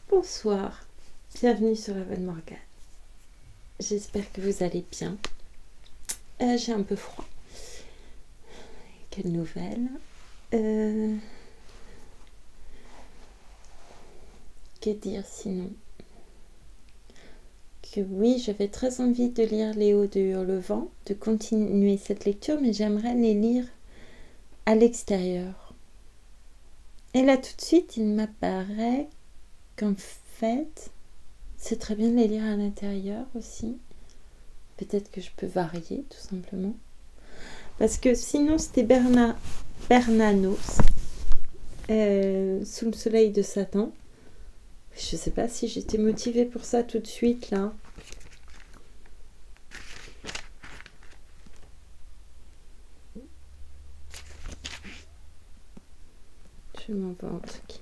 Bonsoir, bienvenue sur la Bonne Morgane. J'espère que vous allez bien. J'ai un peu froid. Quelle nouvelle. Que dire sinon? Que oui, j'avais très envie de lire Léo de Hurlevent, de continuer cette lecture, mais j'aimerais les lire à l'extérieur. Et là tout de suite, il m'apparaît qu'en fait, c'est très bien de les lire à l'intérieur aussi. Peut-être que je peux varier, tout simplement. Parce que sinon, c'était Bernanos, Sous le soleil de Satan. Je ne sais pas si j'étais motivée pour ça tout de suite, là. Je m'en vais en tout cas.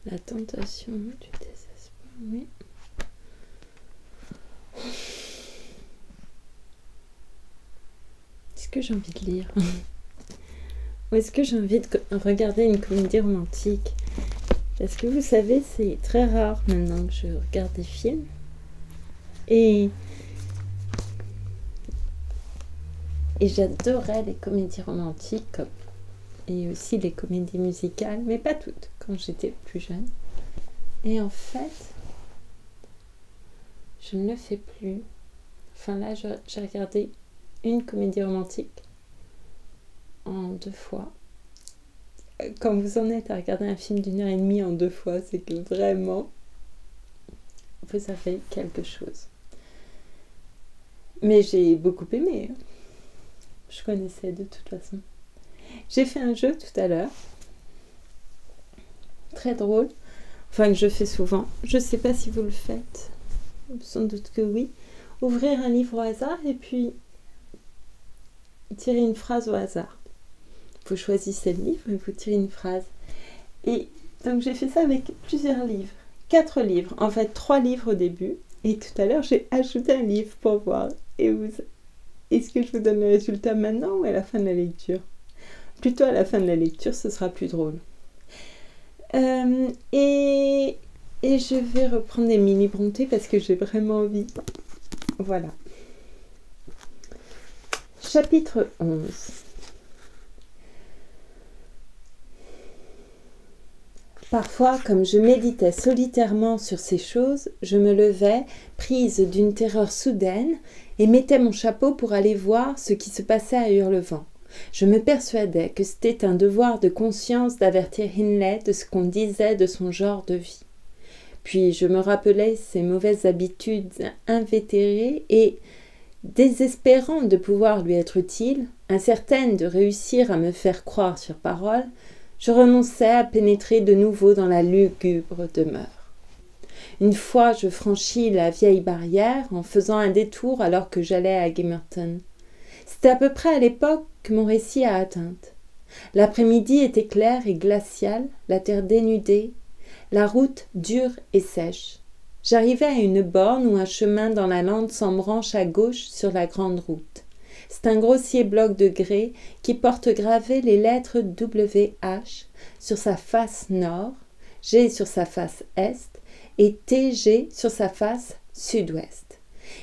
La tentation du désespoir, oui. Est-ce que j'ai envie de lire? Ou est-ce que j'ai envie de regarder une comédie romantique? Parce que vous savez, c'est très rare maintenant que je regarde des films. Et j'adorais les comédies romantiques et aussi les comédies musicales, mais pas toutes, quand j'étais plus jeune. Et en fait, je ne le fais plus. Enfin là, j'ai regardé une comédie romantique en 2 fois. Quand vous en êtes à regarder un film d'1h30 en 2 fois, c'est que vraiment, vous avez quelque chose. Mais j'ai beaucoup aimé. Je connaissais de toute façon. J'ai fait un jeu tout à l'heure. Très drôle. Enfin, que je fais souvent. Je ne sais pas si vous le faites. Sans doute que oui. Ouvrir un livre au hasard et puis tirer une phrase au hasard. Vous choisissez le livre et vous tirez une phrase. Et donc j'ai fait ça avec plusieurs livres. 4 livres. En fait, 3 livres au début. Et tout à l'heure, j'ai ajouté un livre pour voir. Est-ce que je vous donne le résultat maintenant ou à la fin de la lecture? Plutôt à la fin de la lecture, ce sera plus drôle. Et je vais reprendre des mini Brontë parce que j'ai vraiment envie. Voilà. Chapitre 11. Parfois, comme je méditais solitairement sur ces choses, je me levais, prise d'une terreur soudaine, et mettais mon chapeau pour aller voir ce qui se passait à Hurlevent. Je me persuadais que c'était un devoir de conscience d'avertir Hindley de ce qu'on disait de son genre de vie. Puis je me rappelais ses mauvaises habitudes invétérées et, désespérant de pouvoir lui être utile, incertaine de réussir à me faire croire sur parole, je renonçais à pénétrer de nouveau dans la lugubre demeure. Une fois, je franchis la vieille barrière en faisant un détour alors que j'allais à Gimmerton. C'était à peu près à l'époque que mon récit a atteinte. L'après-midi était clair et glacial, la terre dénudée, la route dure et sèche. J'arrivais à une borne où un chemin dans la lande s'embranche à gauche sur la grande route. C'est un grossier bloc de grès qui porte gravées les lettres WH sur sa face nord, G sur sa face est et TG sur sa face sud-ouest.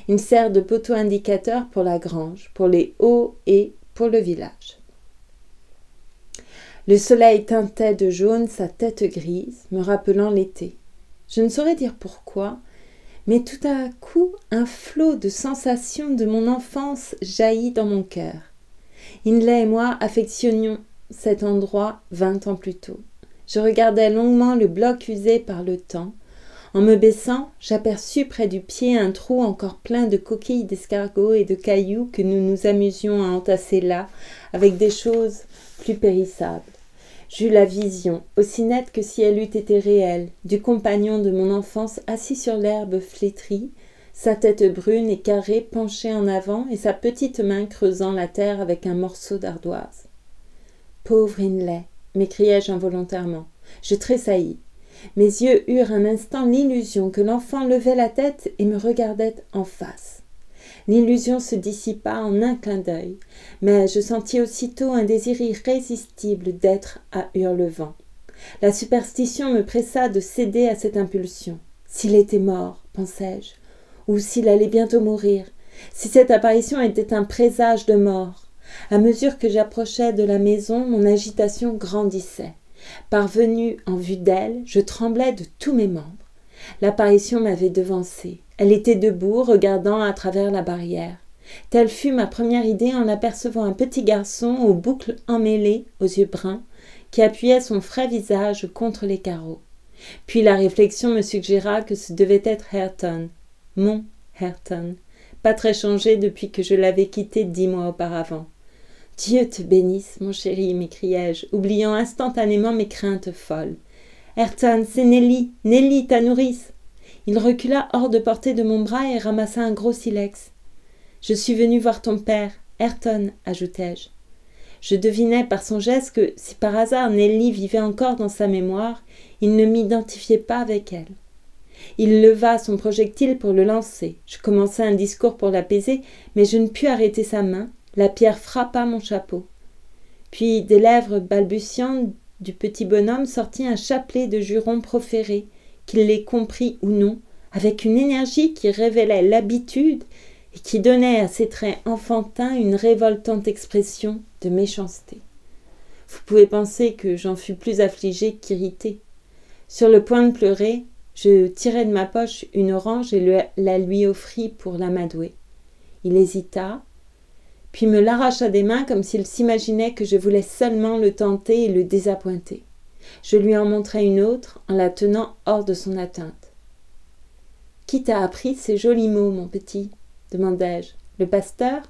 Il sert de poteau indicateur pour la grange, pour les hauts et pour le village. Le soleil teintait de jaune sa tête grise, me rappelant l'été. Je ne saurais dire pourquoi, mais tout à coup, un flot de sensations de mon enfance jaillit dans mon cœur. Hindley et moi affectionnions cet endroit 20 ans plus tôt. Je regardais longuement le bloc usé par le temps. En me baissant, j'aperçus près du pied un trou encore plein de coquilles d'escargots et de cailloux que nous nous amusions à entasser là, avec des choses plus périssables. J'eus la vision, aussi nette que si elle eût été réelle, du compagnon de mon enfance assis sur l'herbe flétrie, sa tête brune et carrée penchée en avant et sa petite main creusant la terre avec un morceau d'ardoise. « Pauvre Hindley !» m'écriai-je involontairement. Je tressaillis. Mes yeux eurent un instant l'illusion que l'enfant levait la tête et me regardait en face. L'illusion se dissipa en un clin d'œil, mais je sentis aussitôt un désir irrésistible d'être à Hurlevent. La superstition me pressa de céder à cette impulsion. S'il était mort, pensai-je, ou s'il allait bientôt mourir, si cette apparition était un présage de mort. À mesure que j'approchais de la maison, mon agitation grandissait. Parvenue en vue d'elle, je tremblais de tous mes membres. L'apparition m'avait devancée. Elle était debout, regardant à travers la barrière. Telle fut ma première idée en apercevant un petit garçon aux boucles emmêlées, aux yeux bruns, qui appuyait son frais visage contre les carreaux. Puis la réflexion me suggéra que ce devait être Hareton, mon Hareton, pas très changé depuis que je l'avais quitté 10 mois auparavant. « Dieu te bénisse, mon chéri !» m'écriai-je, oubliant instantanément mes craintes folles. « Hareton, c'est Nelly, Nelly, ta nourrice !» Il recula hors de portée de mon bras et ramassa un gros silex. « Je suis venu voir ton père, Hareton, » ajoutai-je. Je devinais par son geste que, si par hasard Nelly vivait encore dans sa mémoire, il ne m'identifiait pas avec elle. Il leva son projectile pour le lancer. Je commençai un discours pour l'apaiser, mais je ne pus arrêter sa main. La pierre frappa mon chapeau. Puis, des lèvres balbutiantes du petit bonhomme sortit un chapelet de jurons proférés, qu'il les comprit ou non, avec une énergie qui révélait l'habitude et qui donnait à ses traits enfantins une révoltante expression de méchanceté. Vous pouvez penser que j'en fus plus affligée qu'irritée. Sur le point de pleurer, je tirai de ma poche une orange et la lui offris pour l'amadouer. Il hésita, puis me l'arracha des mains comme s'il s'imaginait que je voulais seulement le tenter et le désappointer. Je lui en montrai une autre en la tenant hors de son atteinte. « Qui t'a appris ces jolis mots, mon petit ?» demandai-je. « Le pasteur ?»«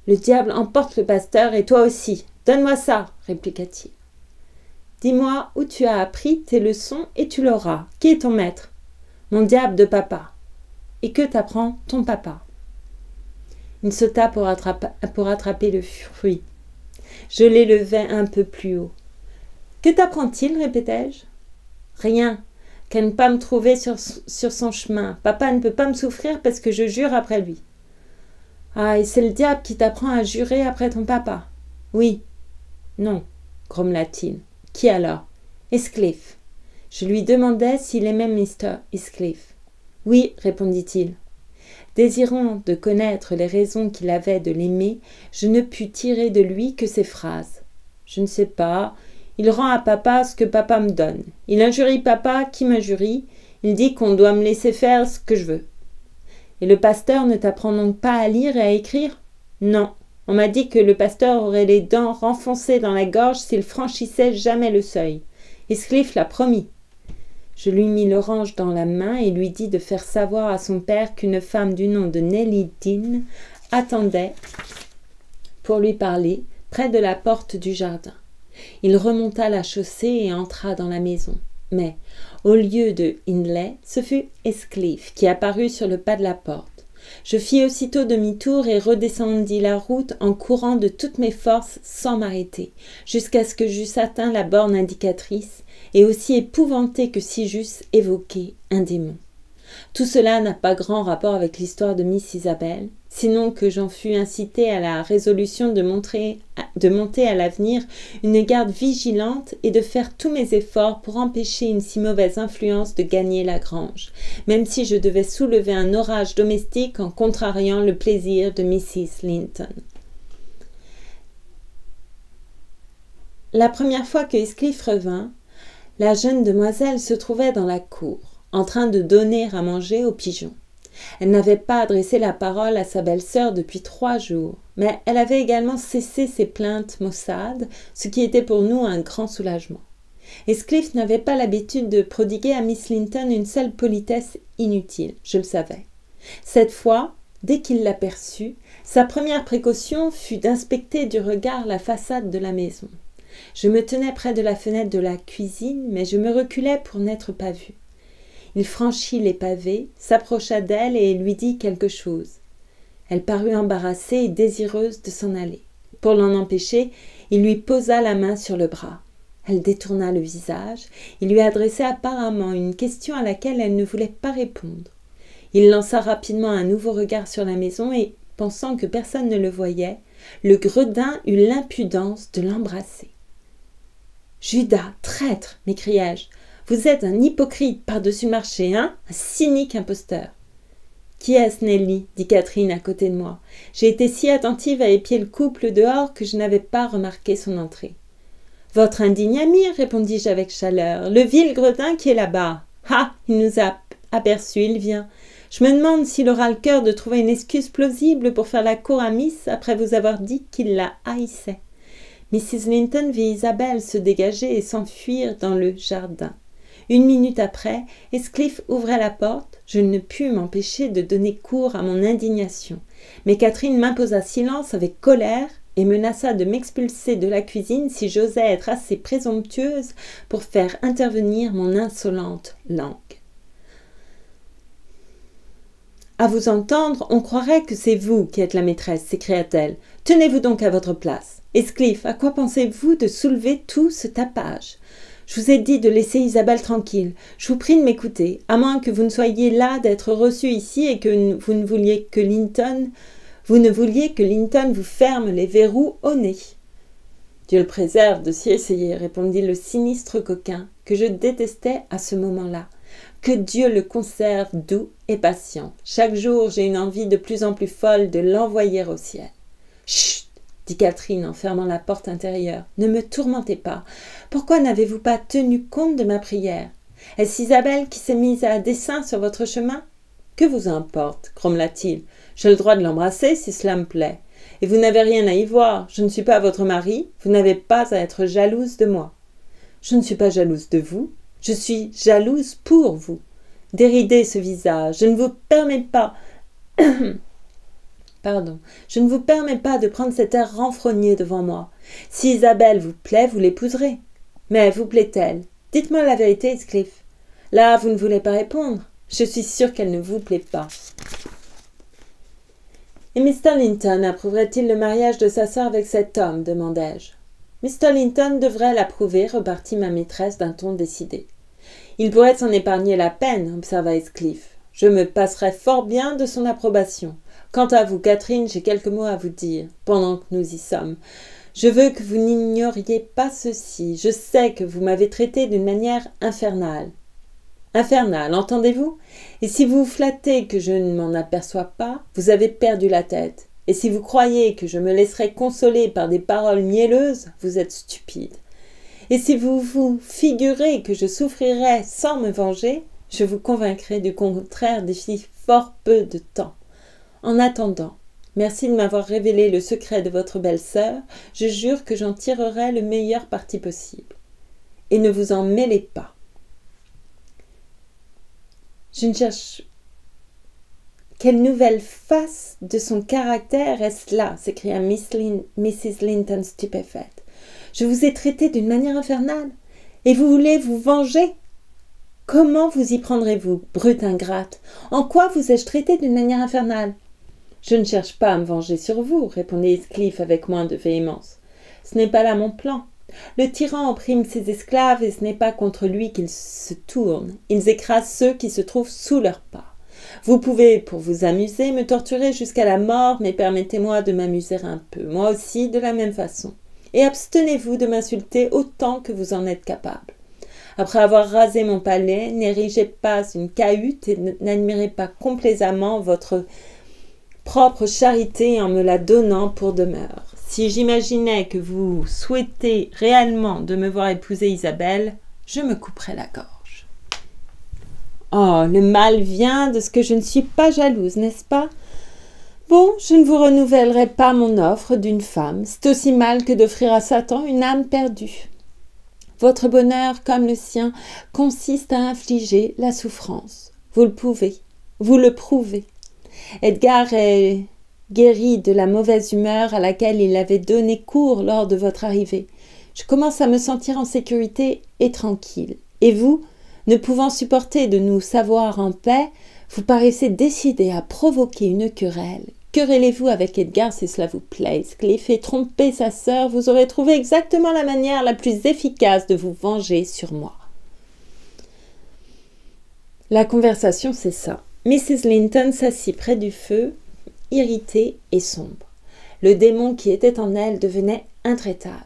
Le diable emporte le pasteur et toi aussi. Donne-moi ça !» répliqua-t-il. « Dis-moi où tu as appris tes leçons et tu l'auras. Qui est ton maître ?»« Mon diable de papa. »« Et que t'apprend ton papa ?» Il sauta pour attraper le fruit. Je l'élevai un peu plus haut. « Que t'apprend-il » répétai-je. « Rien, qu'à ne pas me trouver sur son chemin. Papa ne peut pas me souffrir parce que je jure après lui. »« Ah, et c'est le diable qui t'apprend à jurer après ton papa ?»« Oui. »« Non, grommela-t-il. »« Qui alors ?»« Heathcliff. » Je lui demandai s'il aimait Mr. Heathcliff. « Oui, répondit-il. » Désirant de connaître les raisons qu'il avait de l'aimer, je ne pus tirer de lui que ces phrases. « Je ne sais pas. Il rend à papa ce que papa me donne. Il injurie papa qui m'injurie. Il dit qu'on doit me laisser faire ce que je veux. » « Et le pasteur ne t'apprend donc pas à lire et à écrire ?»« Non. On m'a dit que le pasteur aurait les dents renfoncées dans la gorge s'il franchissait jamais le seuil. Heathcliff l'a promis. » Je lui mis l'orange dans la main et lui dis de faire savoir à son père qu'une femme du nom de Nelly Dean attendait pour lui parler près de la porte du jardin. Il remonta la chaussée et entra dans la maison. Mais, au lieu de Hindley, ce fut Heathcliff qui apparut sur le pas de la porte. Je fis aussitôt demi-tour et redescendis la route en courant de toutes mes forces sans m'arrêter, jusqu'à ce que j'eusse atteint la borne indicatrice et aussi épouvanté que si j'eusse évoqué un démon. Tout cela n'a pas grand rapport avec l'histoire de Miss Isabelle, sinon que j'en fus incité à la résolution de monter à l'avenir une garde vigilante et de faire tous mes efforts pour empêcher une si mauvaise influence de gagner la grange, même si je devais soulever un orage domestique en contrariant le plaisir de Mrs. Linton. La première fois que Heathcliff revint, la jeune demoiselle se trouvait dans la cour, en train de donner à manger aux pigeons. Elle n'avait pas adressé la parole à sa belle-sœur depuis 3 jours, mais elle avait également cessé ses plaintes maussades, ce qui était pour nous un grand soulagement. Heathcliff n'avait pas l'habitude de prodiguer à Miss Linton une seule politesse inutile, je le savais. Cette fois, dès qu'il l'aperçut, sa première précaution fut d'inspecter du regard la façade de la maison. Je me tenais près de la fenêtre de la cuisine, mais je me reculais pour n'être pas vue. Il franchit les pavés, s'approcha d'elle et lui dit quelque chose. Elle parut embarrassée et désireuse de s'en aller. Pour l'en empêcher, il lui posa la main sur le bras. Elle détourna le visage. Il lui adressait apparemment une question à laquelle elle ne voulait pas répondre. Il lança rapidement un nouveau regard sur la maison et, pensant que personne ne le voyait, le gredin eut l'impudence de l'embrasser. « Judas, traître !» m'écriai-je. « Vous êtes un hypocrite par-dessus le marché, hein? Un cynique imposteur. » « Qui est-ce, Nelly ?» dit Catherine à côté de moi. J'ai été si attentive à épier le couple dehors que je n'avais pas remarqué son entrée. « Votre indigne ami, répondis-je avec chaleur, le vil gredin qui est là-bas. Ah, il nous a aperçus, il vient. Je me demande s'il aura le cœur de trouver une excuse plausible pour faire la cour à Miss après vous avoir dit qu'il la haïssait. » Mrs. Linton vit Isabelle se dégager et s'enfuir dans le jardin. 1 minute après, Heathcliff ouvrait la porte. Je ne pus m'empêcher de donner cours à mon indignation. Mais Catherine m'imposa silence avec colère et menaça de m'expulser de la cuisine si j'osais être assez présomptueuse pour faire intervenir mon insolente langue. « À vous entendre, on croirait que c'est vous qui êtes la maîtresse, s'écria-t-elle. Tenez-vous donc à votre place. Heathcliff, à quoi pensez-vous de soulever tout ce tapage ? Je vous ai dit de laisser Isabelle tranquille. Je vous prie de m'écouter, à moins que vous ne soyez là d'être reçu ici et que vous ne vouliez que Linton vous ferme les verrous au nez. » « Dieu le préserve de s'y essayer, » répondit le sinistre coquin, que je détestais à ce moment-là. « Que Dieu le conserve doux et patient. Chaque jour, j'ai une envie de plus en plus folle de l'envoyer au ciel. »« Chut !» dit Catherine en fermant la porte intérieure. « Ne me tourmentez pas. Pourquoi n'avez-vous pas tenu compte de ma prière? Est-ce Isabelle qui s'est mise à dessein sur votre chemin? Que vous importe, grommela-t-il. J'ai le droit de l'embrasser si cela me plaît. Et vous n'avez rien à y voir. Je ne suis pas votre mari. Vous n'avez pas à être jalouse de moi. Je ne suis pas jalouse de vous. Je suis jalouse pour vous. Déridez ce visage. Je ne vous permets pas... Je ne vous permets pas de prendre cet air renfrogné devant moi. Si Isabelle vous plaît, vous l'épouserez. Mais vous plaît-elle? Dites-moi la vérité, Heathcliff. Là, vous ne voulez pas répondre. Je suis sûre qu'elle ne vous plaît pas. Et Mr. Linton approuverait-il le mariage de sa sœur avec cet homme, demandai-je. Mr. Linton devrait l'approuver, repartit ma maîtresse d'un ton décidé. Il pourrait s'en épargner la peine, observa Heathcliff. Je me passerais fort bien de son approbation. Quant à vous, Catherine, j'ai quelques mots à vous dire, pendant que nous y sommes. Je veux que vous n'ignoriez pas ceci. Je sais que vous m'avez traité d'une manière infernale. Infernale, entendez-vous? Et si vous vous flattez que je ne m'en aperçois pas, vous avez perdu la tête. Et si vous croyez que je me laisserai consoler par des paroles mielleuses, vous êtes stupide. Et si vous vous figurez que je souffrirai sans me venger, je vous convaincrai du contraire d'ici fort peu de temps. En attendant, merci de m'avoir révélé le secret de votre belle-sœur, je jure que j'en tirerai le meilleur parti possible. Et ne vous en mêlez pas. Je ne cherche... Quelle nouvelle face de son caractère est-ce là? S'écria Mrs. Linton stupéfaite. Je vous ai traité d'une manière infernale, et vous voulez vous venger? Comment vous y prendrez-vous, brute ingrate? En quoi vous ai-je traité d'une manière infernale? Je ne cherche pas à me venger sur vous, répondit Heathcliff avec moins de véhémence. Ce n'est pas là mon plan. Le tyran opprime ses esclaves et ce n'est pas contre lui qu'ils se tournent. Ils écrasent ceux qui se trouvent sous leurs pas. Vous pouvez, pour vous amuser, me torturer jusqu'à la mort, mais permettez-moi de m'amuser un peu, moi aussi de la même façon. Et abstenez-vous de m'insulter autant que vous en êtes capable. Après avoir rasé mon palais, n'érigez pas une cahute et n'admirez pas complaisamment votre propre charité en me la donnant pour demeure. Si j'imaginais que vous souhaitez réellement de me voir épouser Isabelle, je me couperais la gorge. Oh, le mal vient de ce que je ne suis pas jalouse, n'est-ce pas? Bon, je ne vous renouvellerai pas mon offre d'une femme. C'est aussi mal que d'offrir à Satan une âme perdue. Votre bonheur, comme le sien, consiste à infliger la souffrance. Vous le pouvez, vous le prouvez. Edgar est guéri de la mauvaise humeur à laquelle il avait donné cours lors de votre arrivée. Je commence à me sentir en sécurité et tranquille. Et vous, ne pouvant supporter de nous savoir en paix, vous paraissez décidé à provoquer une querelle. Querellez-vous avec Edgar si cela vous plaît, Heathcliff, et trompez sa sœur, vous aurez trouvé exactement la manière la plus efficace de vous venger sur moi. La conversation cessa. Mrs. Linton s'assit près du feu, irritée et sombre. Le démon qui était en elle devenait intraitable.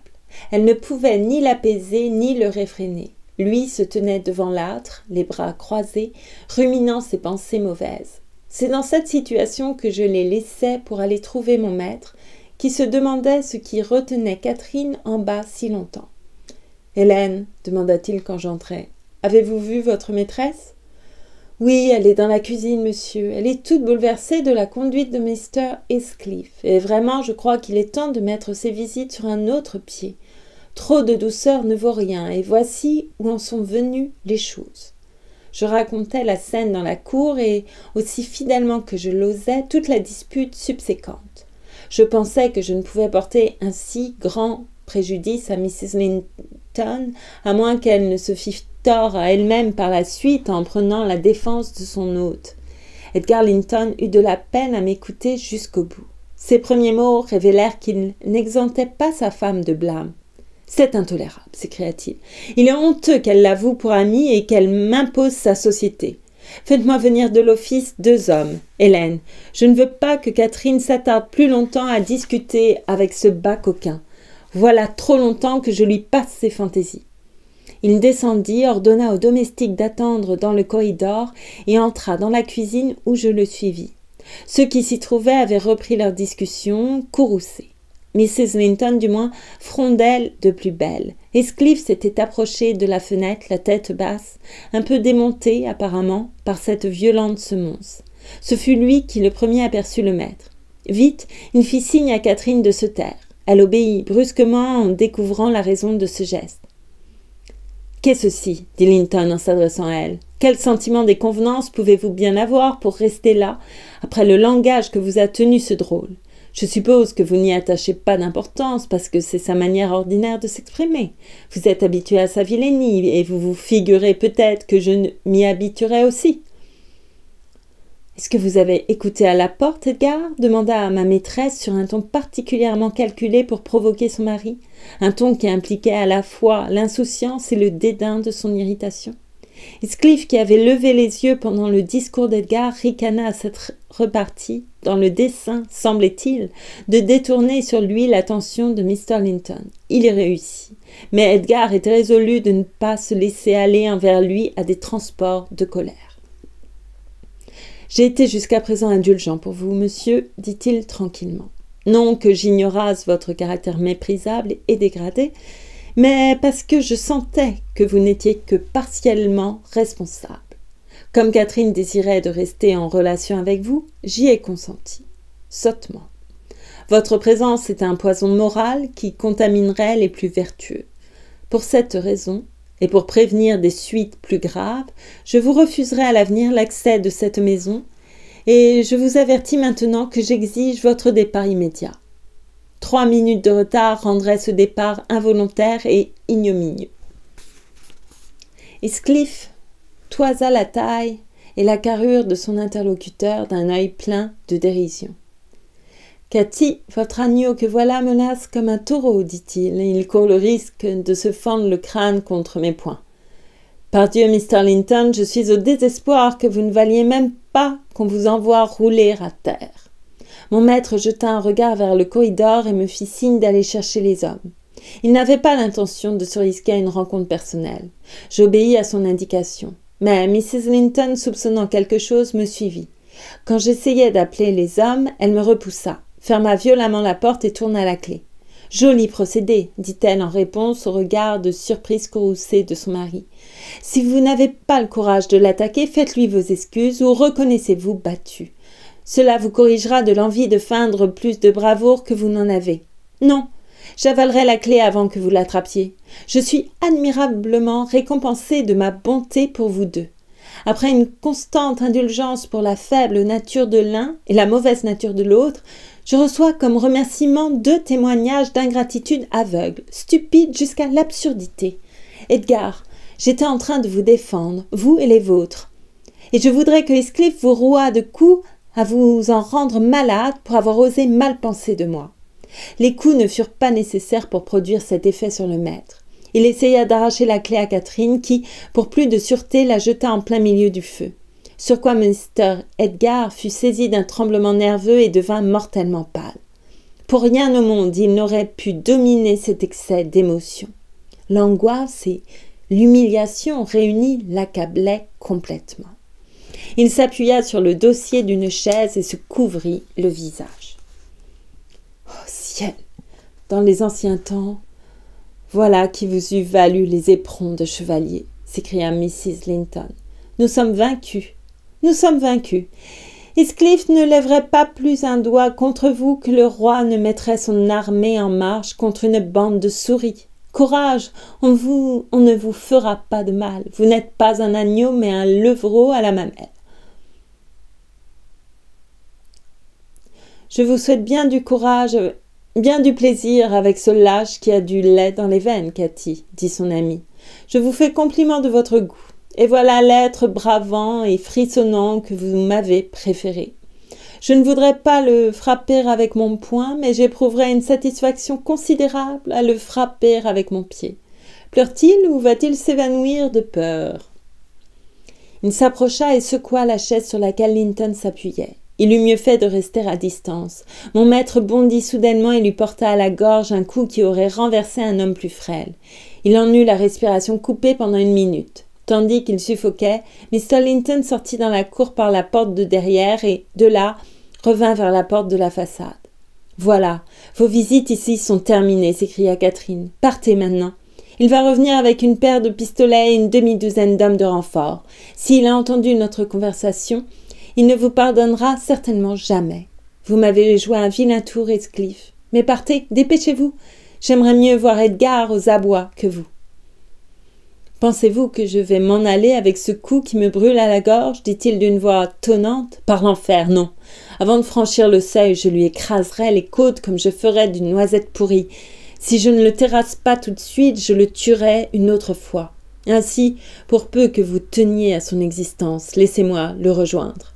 Elle ne pouvait ni l'apaiser ni le réfréner. Lui se tenait devant l'âtre, les bras croisés, ruminant ses pensées mauvaises. C'est dans cette situation que je les laissais pour aller trouver mon maître, qui se demandait ce qui retenait Catherine en bas si longtemps. « Hélène, demanda-t-il quand j'entrai, avez-vous vu votre maîtresse ?»« Oui, elle est dans la cuisine, monsieur. Elle est toute bouleversée de la conduite de Mr. Heathcliff. Et vraiment, je crois qu'il est temps de mettre ses visites sur un autre pied. Trop de douceur ne vaut rien, et voici où en sont venues les choses. » Je racontais la scène dans la cour et, aussi fidèlement que je l'osais, toute la dispute subséquente. Je pensais que je ne pouvais porter un si grand préjudice à Mrs. Linton, à moins qu'elle ne se fît tort à elle-même par la suite en prenant la défense de son hôte. Edgar Linton eut de la peine à m'écouter jusqu'au bout. Ses premiers mots révélèrent qu'il n'exemptait pas sa femme de blâme. « C'est intolérable, s'écria-t-il. Il est honteux qu'elle l'avoue pour amie et qu'elle m'impose sa société. Faites-moi venir de l'office 2 hommes. Hélène, je ne veux pas que Catherine s'attarde plus longtemps à discuter avec ce bas coquin. Voilà trop longtemps que je lui passe ses fantaisies. » Il descendit, ordonna aux domestiques d'attendre dans le corridor et entra dans la cuisine où je le suivis. Ceux qui s'y trouvaient avaient repris leur discussion, courroucés. Mrs. Linton, du moins, frondait de plus belle. Heathcliff s'était approché de la fenêtre, la tête basse, un peu démonté, apparemment, par cette violente semonce. Ce fut lui qui le premier aperçut le maître. Vite, il fit signe à Catherine de se taire. Elle obéit brusquement en découvrant la raison de ce geste. « Qu'est ceci ?» dit Linton en s'adressant à elle. « Quel sentiment des convenances pouvez-vous bien avoir pour rester là, après le langage que vous a tenu ce drôle ? Je suppose que vous n'y attachez pas d'importance parce que c'est sa manière ordinaire de s'exprimer. Vous êtes habitué à sa vilainie et vous vous figurez peut-être que je m'y habituerai aussi. »« Est-ce que vous avez écouté à la porte, Edgar ?» demanda ma maîtresse sur un ton particulièrement calculé pour provoquer son mari, un ton qui impliquait à la fois l'insouciance et le dédain de son irritation. Heathcliff, qui avait levé les yeux pendant le discours d'Edgar, ricana à cette repartie, dans le dessein, semblait-il, de détourner sur lui l'attention de Mr. Linton. Il y réussit, mais Edgar était résolu de ne pas se laisser aller envers lui à des transports de colère. « J'ai été jusqu'à présent indulgent pour vous, monsieur, dit-il tranquillement. Non que j'ignorasse votre caractère méprisable et dégradé, mais parce que je sentais que vous n'étiez que partiellement responsable. Comme Catherine désirait de rester en relation avec vous, j'y ai consenti, sottement. Votre présence est un poison moral qui contaminerait les plus vertueux. Pour cette raison, et pour prévenir des suites plus graves, je vous refuserai à l'avenir l'accès de cette maison, et je vous avertis maintenant que j'exige votre départ immédiat. 3 minutes de retard rendraient ce départ involontaire et ignominieux. » Heathcliff toisa la taille et la carrure de son interlocuteur d'un œil plein de dérision. « Cathy, votre agneau que voilà menace comme un taureau, dit-il, et il court le risque de se fendre le crâne contre mes poings. Pardieu, Mr. Linton, je suis au désespoir que vous ne valiez même pas qu'on vous envoie rouler à terre. » Mon maître jeta un regard vers le corridor et me fit signe d'aller chercher les hommes. Il n'avait pas l'intention de se risquer à une rencontre personnelle. J'obéis à son indication. Mais Mrs. Linton, soupçonnant quelque chose, me suivit. Quand j'essayais d'appeler les hommes, elle me repoussa, ferma violemment la porte et tourna la clé. « Joli procédé, dit-elle en réponse au regard de surprise courroucé de son mari. Si vous n'avez pas le courage de l'attaquer, faites-lui vos excuses ou reconnaissez-vous battu. Cela vous corrigera de l'envie de feindre plus de bravoure que vous n'en avez. Non, j'avalerai la clé avant que vous l'attrapiez. Je suis admirablement récompensée de ma bonté pour vous deux. Après une constante indulgence pour la faible nature de l'un et la mauvaise nature de l'autre, je reçois comme remerciement 2 témoignages d'ingratitude aveugle, stupide jusqu'à l'absurdité. Edgar, j'étais en train de vous défendre, vous et les vôtres. Et je voudrais que Heathcliff vous rouât de coups à vous en rendre malade pour avoir osé mal penser de moi. Les coups ne furent pas nécessaires pour produire cet effet sur le maître. Il essaya d'arracher la clé à Catherine qui, pour plus de sûreté, la jeta en plein milieu du feu. sur quoi Mr. Edgar fut saisi d'un tremblement nerveux et devint mortellement pâle. Pour rien au monde, il n'aurait pu dominer cet excès d'émotion. L'angoisse et l'humiliation réunies l'accablaient complètement. Il s'appuya sur le dossier d'une chaise et se couvrit le visage. « Oh ciel, dans les anciens temps, voilà qui vous eût valu les éperons de chevalier, s'écria Mrs. Linton. Nous sommes vaincus, nous sommes vaincus. Heathcliff ne lèverait pas plus un doigt contre vous que le roi ne mettrait son armée en marche contre une bande de souris. Courage, on ne vous fera pas de mal. Vous n'êtes pas un agneau, mais un levreau à la mamelle. Je vous souhaite bien du courage, bien du plaisir avec ce lâche qui a du lait dans les veines, Cathy, dit son ami. Je vous fais compliment de votre goût. Et voilà l'être bravant et frissonnant que vous m'avez préféré. Je ne voudrais pas le frapper avec mon poing, mais j'éprouverais une satisfaction considérable à le frapper avec mon pied. Pleure-t-il ou va-t-il s'évanouir de peur ? Il s'approcha et secoua la chaise sur laquelle Linton s'appuyait. Il eût mieux fait de rester à distance. Mon maître bondit soudainement et lui porta à la gorge un coup qui aurait renversé un homme plus frêle. Il en eut la respiration coupée pendant 1 minute. Tandis qu'il suffoquait, Mr. Linton sortit dans la cour par la porte de derrière et, de là, revint vers la porte de la façade. « Voilà, vos visites ici sont terminées, » s'écria Catherine. « Partez maintenant. Il va revenir avec une paire de pistolets et une demi-douzaine d'hommes de renfort. S'il a entendu notre conversation, il ne vous pardonnera certainement jamais. Vous m'avez joué un vilain tour, Heathcliff. Mais partez, dépêchez-vous. J'aimerais mieux voir Edgar aux abois que vous. » « Pensez-vous que je vais m'en aller avec ce coup qui me brûle à la gorge » dit-il d'une voix tonnante. « Par l'enfer, non. Avant de franchir le seuil, je lui écraserai les côtes comme je ferais d'une noisette pourrie. Si je ne le terrasse pas tout de suite, je le tuerai une autre fois. Ainsi, pour peu que vous teniez à son existence, laissez-moi le rejoindre. »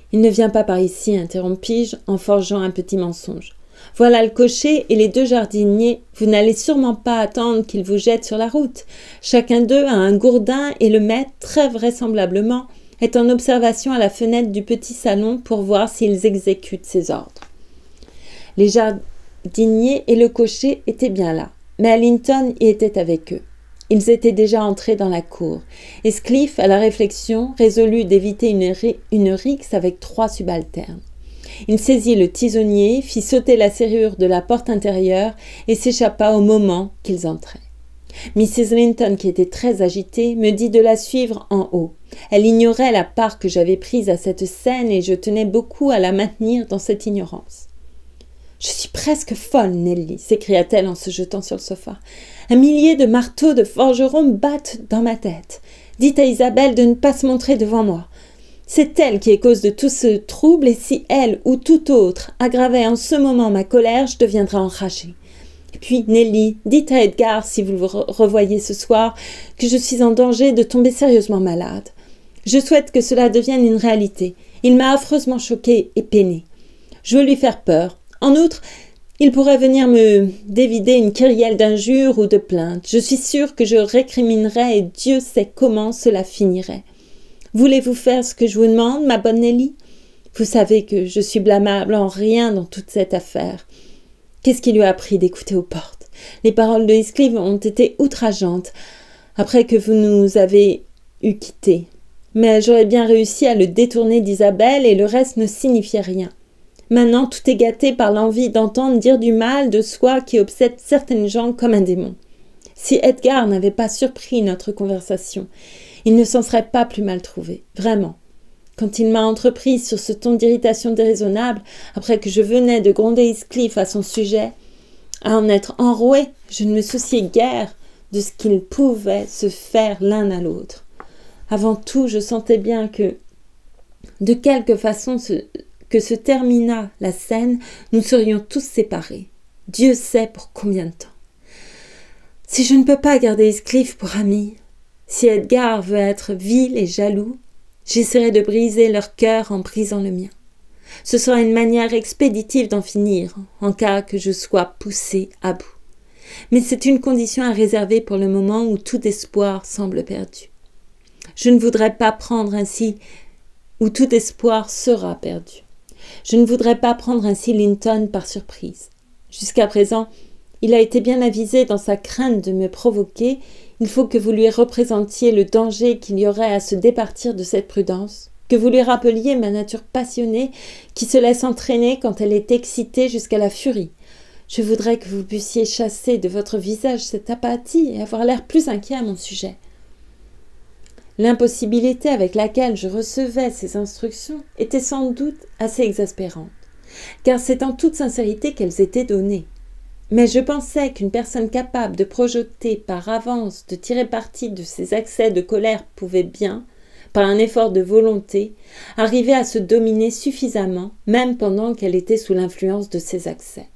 « Il ne vient pas par ici, interrompis-je, en forgeant un petit mensonge. Voilà le cocher et les 2 jardiniers. Vous n'allez sûrement pas attendre qu'ils vous jettent sur la route. Chacun d'eux a un gourdin et le maître, très vraisemblablement, est en observation à la fenêtre du petit salon pour voir s'ils exécutent ses ordres. Les jardiniers et le cocher étaient bien là, mais Linton y était avec eux. Ils étaient déjà entrés dans la cour. Heathcliff, à la réflexion, résolut d'éviter une rixe avec 3 subalternes. Il saisit le tisonnier, fit sauter la serrure de la porte intérieure et s'échappa au moment qu'ils entraient. Mrs. Linton, qui était très agitée, me dit de la suivre en haut. Elle ignorait la part que j'avais prise à cette scène et je tenais beaucoup à la maintenir dans cette ignorance. « Je suis presque folle, Nelly !» s'écria-t-elle en se jetant sur le sofa. « 1 millier de marteaux de forgerons battent dans ma tête. Dites à Isabelle de ne pas se montrer devant moi. C'est elle qui est cause de tout ce trouble et si elle ou tout autre aggravait en ce moment ma colère, je deviendrais enragée. Et puis, Nelly, dites à Edgar, si vous le revoyez ce soir, que je suis en danger de tomber sérieusement malade. Je souhaite que cela devienne une réalité. Il m'a affreusement choquée et peinée. Je veux lui faire peur. En outre, il pourrait venir me dévider une kyrielle d'injures ou de plaintes. Je suis sûre que je récriminerais et Dieu sait comment cela finirait. Voulez-vous faire ce que je vous demande, ma bonne Nelly? Vous savez que je suis blâmable en rien dans toute cette affaire. Qu'est-ce qui lui a appris d'écouter aux portes? Les paroles de Heathcliff ont été outrageantes après que vous nous avez eu quittés. Mais j'aurais bien réussi à le détourner d'Isabelle et le reste ne signifiait rien. Maintenant, tout est gâté par l'envie d'entendre dire du mal de soi qui obsède certaines gens comme un démon. Si Edgar n'avait pas surpris notre conversation, il ne s'en serait pas plus mal trouvé, vraiment. Quand il m'a entreprise sur ce ton d'irritation déraisonnable, après que je venais de gronder Heathcliff à son sujet, à en être enroué, je ne me souciais guère de ce qu'ils pouvaient se faire l'un à l'autre. Avant tout, je sentais bien que, de quelque façon que se terminât la scène, nous serions tous séparés. Dieu sait pour combien de temps. Si je ne peux pas garder Heathcliff pour ami, si Edgar veut être vil et jaloux, j'essaierai de briser leur cœur en brisant le mien. Ce sera une manière expéditive d'en finir, en cas que je sois poussé à bout. Mais c'est une condition à réserver pour le moment où tout espoir semble perdu. Je ne voudrais pas prendre ainsi où tout espoir sera perdu. Je ne voudrais pas prendre ainsi Linton par surprise. Jusqu'à présent, il a été bien avisé dans sa crainte de me provoquer. Il faut que vous lui représentiez le danger qu'il y aurait à se départir de cette prudence, que vous lui rappeliez ma nature passionnée qui se laisse entraîner quand elle est excitée jusqu'à la furie. Je voudrais que vous puissiez chasser de votre visage cette apathie et avoir l'air plus inquiet à mon sujet. L'impossibilité avec laquelle je recevais ces instructions était sans doute assez exaspérante, car c'est en toute sincérité qu'elles étaient données. Mais je pensais qu'une personne capable de projeter par avance, de tirer parti de ses accès de colère pouvait bien, par un effort de volonté, arriver à se dominer suffisamment, même pendant qu'elle était sous l'influence de ses accès.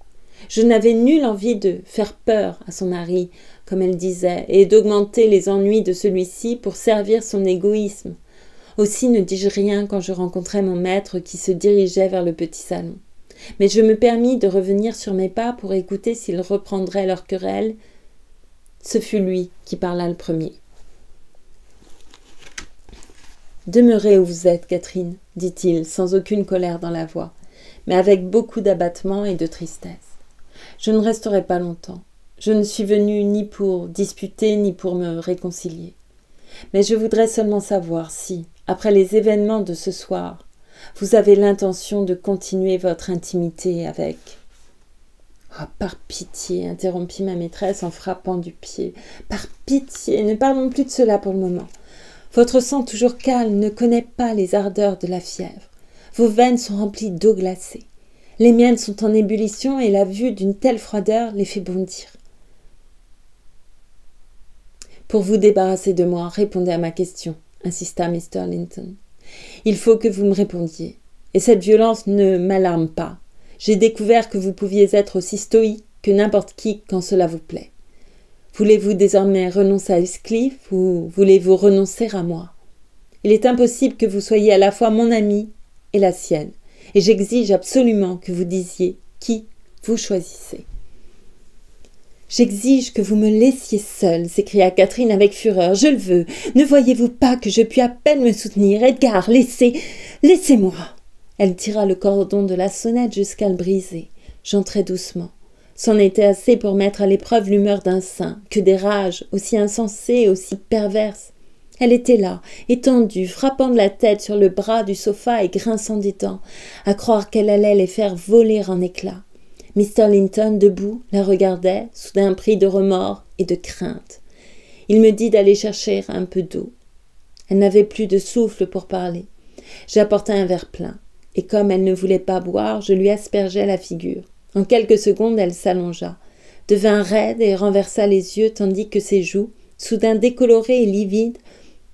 Je n'avais nulle envie de faire peur à son mari, comme elle disait, et d'augmenter les ennuis de celui-ci pour servir son égoïsme. Aussi ne dis-je rien quand je rencontrai mon maître qui se dirigeait vers le petit salon. Mais je me permis de revenir sur mes pas pour écouter s'ils reprendraient leur querelle. Ce fut lui qui parla le premier. « Demeurez où vous êtes, Catherine, dit-il, sans aucune colère dans la voix, mais avec beaucoup d'abattement et de tristesse. Je ne resterai pas longtemps. Je ne suis venu ni pour disputer ni pour me réconcilier. Mais je voudrais seulement savoir si, après les événements de ce soir, vous avez l'intention de continuer votre intimité avec... » « Oh, par pitié, interrompit ma maîtresse en frappant du pied. Par pitié, ne parlons plus de cela pour le moment. Votre sang toujours calme ne connaît pas les ardeurs de la fièvre. Vos veines sont remplies d'eau glacée. Les miennes sont en ébullition et la vue d'une telle froideur les fait bondir. Pour vous débarrasser de moi, répondez à ma question, insista Mr. Linton. Il faut que vous me répondiez. Et cette violence ne m'alarme pas. J'ai découvert que vous pouviez être aussi stoïque que n'importe qui quand cela vous plaît. Voulez-vous désormais renoncer à Heathcliff ou voulez-vous renoncer à moi? Il est impossible que vous soyez à la fois mon amie et la sienne, et j'exige absolument que vous disiez qui vous choisissez. J'exige que vous me laissiez seule, s'écria Catherine avec fureur. Je le veux. Ne voyez-vous pas que je puis à peine me soutenir? Edgar, laissez-moi. Elle tira le cordon de la sonnette jusqu'à le briser. J'entrai doucement. C'en était assez pour mettre à l'épreuve l'humeur d'un saint, que des rages, aussi insensées et aussi perverses. Elle était là, étendue, frappant de la tête sur le bras du sofa et grinçant des dents, à croire qu'elle allait les faire voler en éclats. Mr. Linton, debout, la regardait, soudain pris de remords et de crainte. Il me dit d'aller chercher un peu d'eau. Elle n'avait plus de souffle pour parler. J'apportai un verre plein, et comme elle ne voulait pas boire, je lui aspergeai la figure. En quelques secondes, elle s'allongea, devint raide et renversa les yeux, tandis que ses joues, soudain décolorées et livides,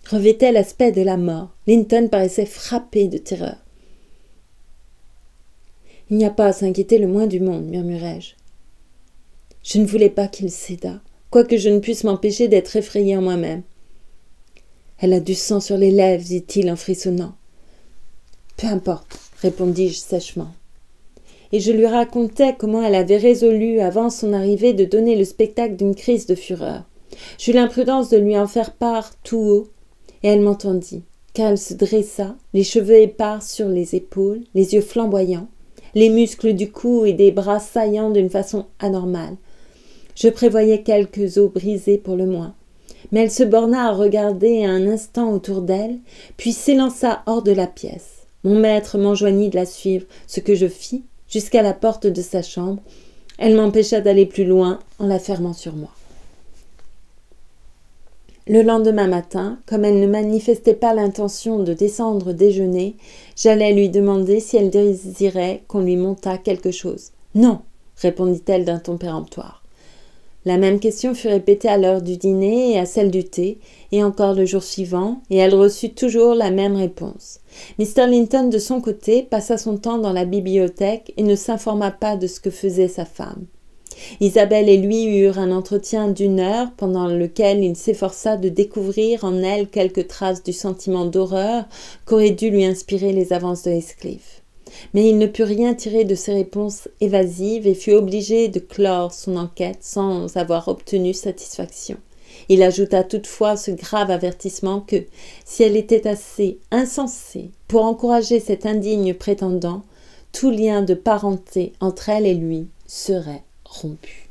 revêtaient l'aspect de la mort. Linton paraissait frappé de terreur. « Il n'y a pas à s'inquiéter le moins du monde, murmurai-je. Je ne voulais pas qu'il cédât, quoique je ne puisse m'empêcher d'être effrayée en moi-même. Elle a du sang sur les lèvres, dit-il en frissonnant. Peu importe, répondis-je sèchement. Et je lui racontai comment elle avait résolu, avant son arrivée, de donner le spectacle d'une crise de fureur. J'eus l'imprudence de lui en faire part tout haut, et elle m'entendit, car elle se dressa, les cheveux épars sur les épaules, les yeux flamboyants, les muscles du cou et des bras saillants d'une façon anormale. Je prévoyais quelques os brisés pour le moins, mais elle se borna à regarder un instant autour d'elle, puis s'élança hors de la pièce. Mon maître m'enjoignit de la suivre, ce que je fis, jusqu'à la porte de sa chambre. Elle m'empêcha d'aller plus loin en la fermant sur moi. Le lendemain matin, comme elle ne manifestait pas l'intention de descendre déjeuner, j'allais lui demander si elle désirait qu'on lui montât quelque chose. « Non !» répondit-elle d'un ton péremptoire. La même question fut répétée à l'heure du dîner et à celle du thé, et encore le jour suivant, et elle reçut toujours la même réponse. Mr. Linton, de son côté, passa son temps dans la bibliothèque et ne s'informa pas de ce que faisait sa femme. Isabelle et lui eurent un entretien d'1 heure, pendant lequel il s'efforça de découvrir en elle quelques traces du sentiment d'horreur qu'auraient dû lui inspirer les avances de Heathcliff. Mais il ne put rien tirer de ces réponses évasives et fut obligé de clore son enquête sans avoir obtenu satisfaction. Il ajouta toutefois ce grave avertissement que, si elle était assez insensée pour encourager cet indigne prétendant, tout lien de parenté entre elle et lui serait rompu.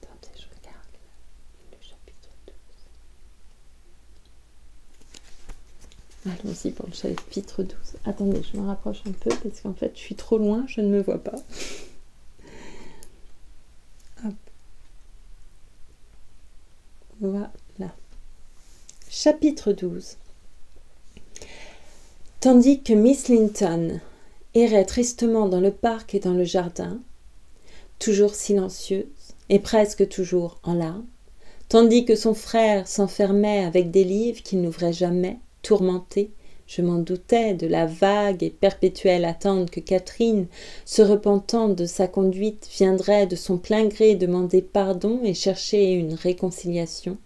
Attendez, je regarde le chapitre 12. Allons-y pour le chapitre 12. Attendez, je me rapproche un peu parce qu'en fait, je suis trop loin, je ne me vois pas. Hop. Voilà. Chapitre 12. Tandis que Miss Linton errait tristement dans le parc et dans le jardin, toujours silencieuse et presque toujours en larmes, tandis que son frère s'enfermait avec des livres qu'il n'ouvrait jamais, tourmenté, je m'en doutais, de la vague et perpétuelle attente que Catherine, se repentant de sa conduite, viendrait de son plein gré demander pardon et chercher une réconciliation,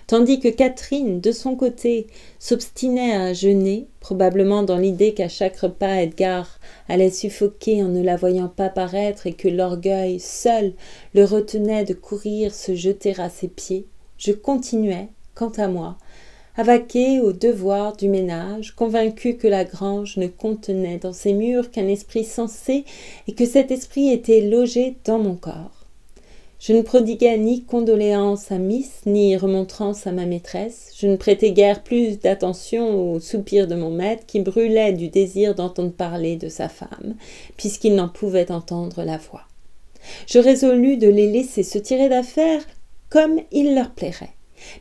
tandis que Catherine, de son côté, s'obstinait à jeûner, probablement dans l'idée qu'à chaque repas Edgar allait suffoquer en ne la voyant pas paraître et que l'orgueil seul le retenait de courir se jeter à ses pieds, je continuais, quant à moi, à vaquer aux devoirs du ménage, convaincu que la grange ne contenait dans ses murs qu'un esprit sensé et que cet esprit était logé dans mon corps. Je ne prodiguais ni condoléances à Miss, ni remontrances à ma maîtresse. Je ne prêtais guère plus d'attention aux soupirs de mon maître qui brûlait du désir d'entendre parler de sa femme, puisqu'il n'en pouvait entendre la voix. Je résolus de les laisser se tirer d'affaire comme il leur plairait.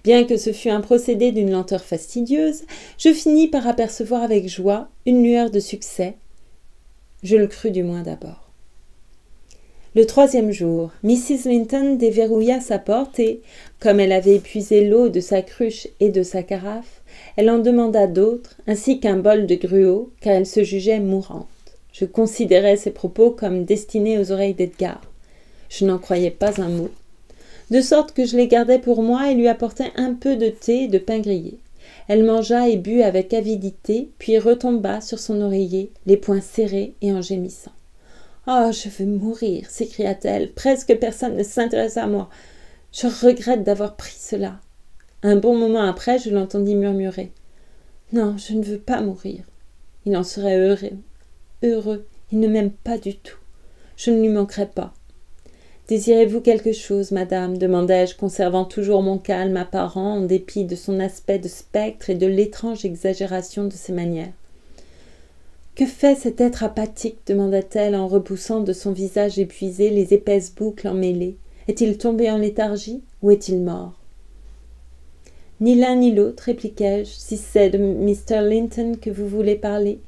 Bien que ce fût un procédé d'une lenteur fastidieuse, je finis par apercevoir avec joie une lueur de succès. Je le crus du moins d'abord. Le 3e jour, Mrs. Linton déverrouilla sa porte et, comme elle avait épuisé l'eau de sa cruche et de sa carafe, elle en demanda d'autres, ainsi qu'un bol de gruau, car elle se jugeait mourante. Je considérais ces propos comme destinés aux oreilles d'Edgar. Je n'en croyais pas un mot, de sorte que je les gardai pour moi et lui apportai un peu de thé et de pain grillé. Elle mangea et but avec avidité, puis retomba sur son oreiller, les poings serrés et en gémissant. « Oh, je veux mourir !» s'écria-t-elle. « Presque personne ne s'intéresse à moi. Je regrette d'avoir pris cela. » Un bon moment après, je l'entendis murmurer. « Non, je ne veux pas mourir. Il en serait heureux. Heureux. Il ne m'aime pas du tout. Je ne lui manquerai pas. » « Désirez-vous quelque chose, madame ?» demandai-je, conservant toujours mon calme apparent en dépit de son aspect de spectre et de l'étrange exagération de ses manières. « Que fait cet être apathique ?» demanda-t-elle en repoussant de son visage épuisé les épaisses boucles emmêlées. « Est-il tombé en léthargie ou est-il mort ?»« Ni l'un ni l'autre, répliquai-je, si c'est de Mr. Linton que vous voulez parler.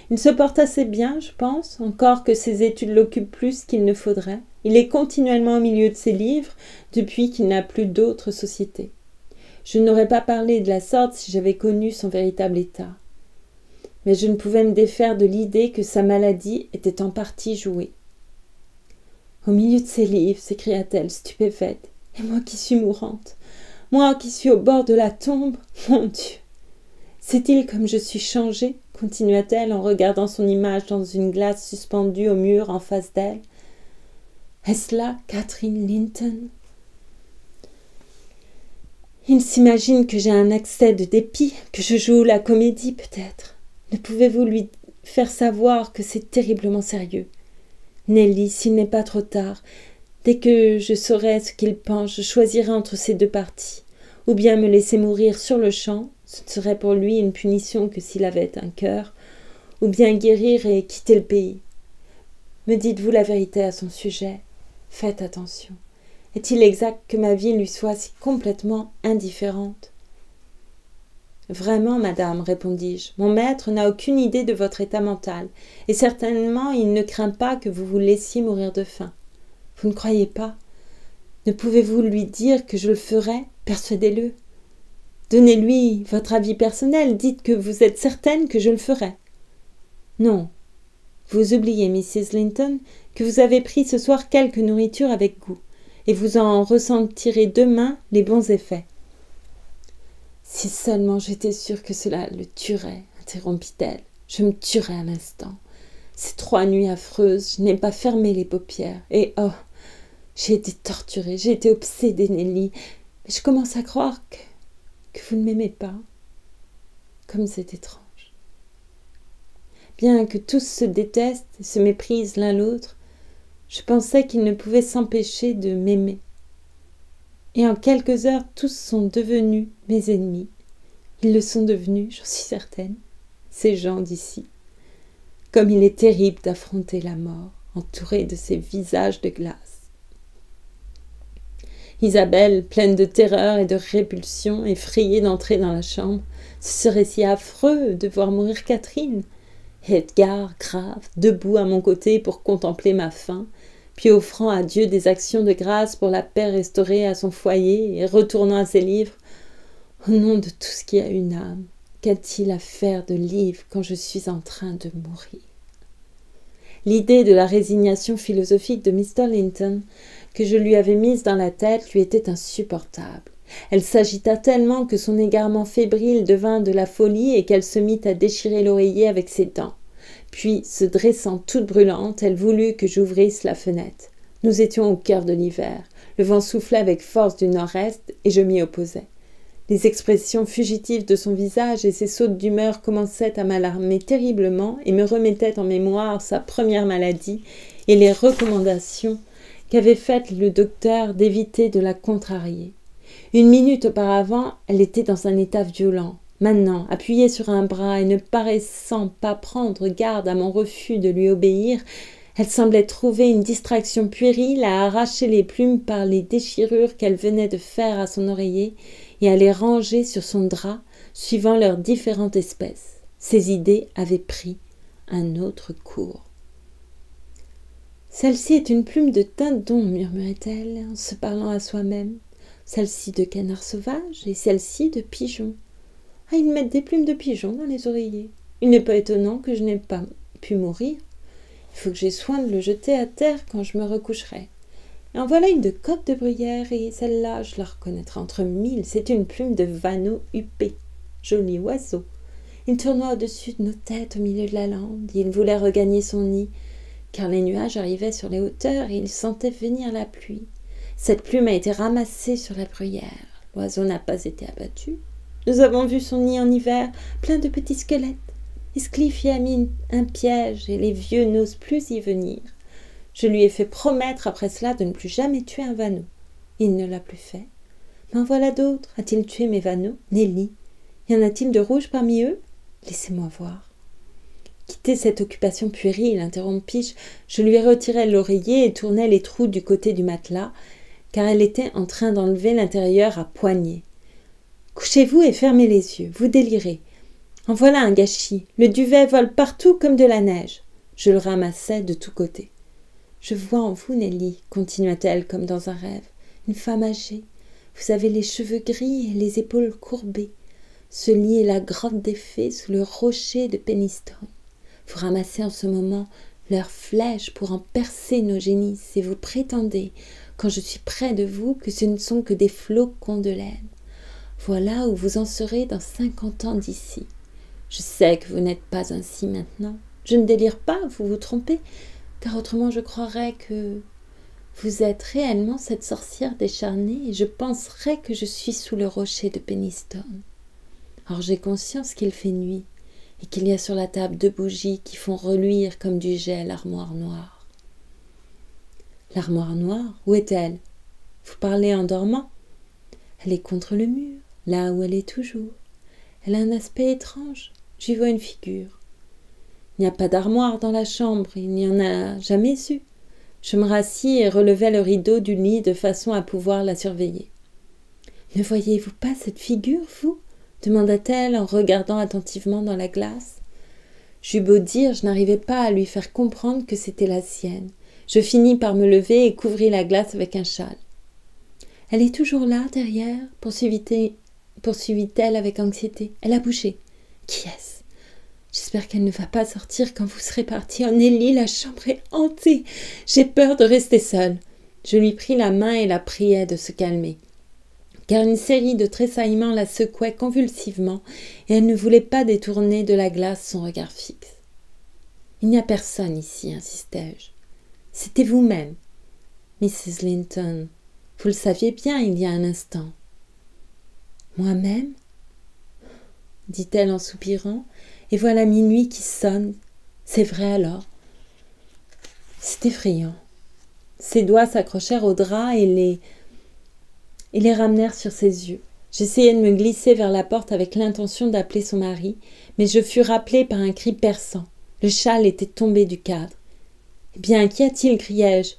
Il se porte assez bien, je pense, encore que ses études l'occupent plus qu'il ne faudrait. Il est continuellement au milieu de ses livres, depuis qu'il n'a plus d'autre société. Je n'aurais pas parlé de la sorte si j'avais connu son véritable état. Mais je ne pouvais me défaire de l'idée que sa maladie était en partie jouée. « Au milieu de ses livres !» s'écria-t-elle, stupéfaite. « Et moi qui suis mourante, moi qui suis au bord de la tombe, mon Dieu ! Sait-il comme je suis changée ?» continua-t-elle en regardant son image dans une glace suspendue au mur en face d'elle. « Est-ce là Catherine Linton ?» Il s'imagine que j'ai un accès de dépit, que je joue la comédie peut-être. Ne pouvez-vous lui faire savoir que c'est terriblement sérieux ? Nelly, s'il n'est pas trop tard, dès que je saurai ce qu'il pense, je choisirai entre ces deux parties. Ou bien me laisser mourir sur le champ, ce ne serait pour lui une punition que s'il avait un cœur, ou bien guérir et quitter le pays. Me dites-vous la vérité à son sujet ? Faites attention. Est-il exact que ma vie lui soit si complètement indifférente ? Vraiment, madame, répondis-je, mon maître n'a aucune idée de votre état mental, et certainement il ne craint pas que vous vous laissiez mourir de faim. Vous ne croyez pas ? Ne pouvez-vous lui dire que je le ferai ? Persuadez-le. Donnez-lui votre avis personnel, dites que vous êtes certaine que je le ferai. Non. Vous oubliez, Mrs. Linton, que vous avez pris ce soir quelque nourriture avec goût, et vous en ressentirez demain les bons effets. Si seulement j'étais sûre que cela le tuerait, interrompit-elle, je me tuerais à l'instant. Ces 3 nuits affreuses, je n'ai pas fermé les paupières, et oh, J'ai été torturée, j'ai été obsédée, Nelly. Mais je commence à croire que vous ne m'aimez pas. Comme c'est étrange. Bien que tous se détestent et se méprisent l'un l'autre, je pensais qu'ils ne pouvaient s'empêcher de m'aimer. Et en quelques heures, tous sont devenus mes ennemis. Ils le sont devenus, j'en suis certaine, ces gens d'ici. Comme il est terrible d'affronter la mort, entourée de ces visages de glace. Isabelle, pleine de terreur et de répulsion, effrayée d'entrer dans la chambre, ce serait si affreux de voir mourir Catherine. Et Edgar, grave, debout à mon côté pour contempler ma fin, puis offrant à Dieu des actions de grâce pour la paix restaurée à son foyer et retournant à ses livres. Au nom de tout ce qui a une âme, qu'a-t-il à faire de livres quand je suis en train de mourir? L'idée de la résignation philosophique de Mr. Linton, que je lui avais mise dans la tête, lui était insupportable. Elle s'agita tellement que son égarement fébrile devint de la folie et qu'elle se mit à déchirer l'oreiller avec ses dents. Puis, se dressant toute brûlante, elle voulut que j'ouvrisse la fenêtre. Nous étions au cœur de l'hiver. Le vent soufflait avec force du nord-est et je m'y opposais. Les expressions fugitives de son visage et ses sautes d'humeur commençaient à m'alarmer terriblement et me remettaient en mémoire sa première maladie et les recommandations qu'avait faites le docteur d'éviter de la contrarier. Une minute auparavant, elle était dans un état violent. Maintenant, appuyée sur un bras et ne paraissant pas prendre garde à mon refus de lui obéir, elle semblait trouver une distraction puérile à arracher les plumes par les déchirures qu'elle venait de faire à son oreiller et à les ranger sur son drap, suivant leurs différentes espèces. Ses idées avaient pris un autre cours. « Celle-ci est une plume de dindon, murmurait-elle en se parlant à soi-même. Celle-ci de canard sauvage et celle-ci de pigeon. Ah, ils mettent des plumes de pigeon dans les oreillers. Il n'est pas étonnant que je n'ai pas pu mourir. Il faut que j'aie soin de le jeter à terre quand je me recoucherai. Et en voilà une de coq de bruyère, et celle-là, je la reconnaîtrai entre mille. C'est une plume de vanneau huppé. Joli oiseau. Il tournoie au-dessus de nos têtes au milieu de la lande. Il voulait regagner son nid, car les nuages arrivaient sur les hauteurs et il sentait venir la pluie. Cette plume a été ramassée sur la bruyère. L'oiseau n'a pas été abattu. Nous avons vu son nid en hiver, plein de petits squelettes. Escliffe y a mis un piège et les vieux n'osent plus y venir. Je lui ai fait promettre après cela de ne plus jamais tuer un vanneau. Il ne l'a plus fait. Mais en voilà d'autres. A-t-il tué mes vanneaux? Nelly. Y en a-t-il de rouges parmi eux? Laissez-moi voir. Quittez cette occupation puérile, interrompis-je. Je lui retirai l'oreiller et tournai les trous du côté du matelas, car elle était en train d'enlever l'intérieur à poignée. Couchez-vous et fermez les yeux, vous délirez. En voilà un gâchis. Le duvet vole partout comme de la neige. Je le ramassai de tous côtés. Je vois en vous, Nelly, continua-t-elle comme dans un rêve, une femme âgée. Vous avez les cheveux gris et les épaules courbées. Ce lit est la grotte des fées sous le rocher de Penistone. Vous ramassez en ce moment leurs flèches pour en percer nos génisses et vous prétendez, quand je suis près de vous, que ce ne sont que des flocons de laine. Voilà où vous en serez dans 50 ans d'ici. Je sais que vous n'êtes pas ainsi maintenant. Je ne délire pas, vous vous trompez, car autrement je croirais que vous êtes réellement cette sorcière décharnée et je penserais que je suis sous le rocher de Penistone. Or j'ai conscience qu'il fait nuit et qu'il y a sur la table 2 bougies qui font reluire comme du jet l'armoire noire. L'armoire noire, où est-elle? Vous parlez en dormant? Elle est contre le mur, là où elle est toujours. Elle a un aspect étrange, j'y vois une figure. Il n'y a pas d'armoire dans la chambre, il n'y en a jamais eu. Je me rassis et relevai le rideau du lit de façon à pouvoir la surveiller. « Ne voyez-vous pas cette figure, vous » demanda-t-elle en regardant attentivement dans la glace. J'eus beau dire, je n'arrivais pas à lui faire comprendre que c'était la sienne. Je finis par me lever et couvris la glace avec un châle. « Elle est toujours là, derrière » poursuivit-elle avec anxiété. « Elle a bougé. Qui est-ce ? J'espère qu'elle ne va pas sortir quand vous serez parti. Oh Nelly, la chambre est hantée. J'ai peur de rester seule. » Je lui pris la main et la priai de se calmer, car une série de tressaillements la secouait convulsivement et elle ne voulait pas détourner de la glace son regard fixe. « Il n'y a personne ici, insistai-je. C'était vous-même. Mrs. Linton. Vous le saviez bien il y a un instant. » « Moi-même » dit-elle en soupirant, « et voilà minuit qui sonne. C'est vrai alors. » C'est effrayant. Ses doigts s'accrochèrent au drap et les ramenèrent sur ses yeux. J'essayai de me glisser vers la porte avec l'intention d'appeler son mari, mais je fus rappelée par un cri perçant. Le châle était tombé du cadre. « Eh bien, qu'y a-t-il » criai-je.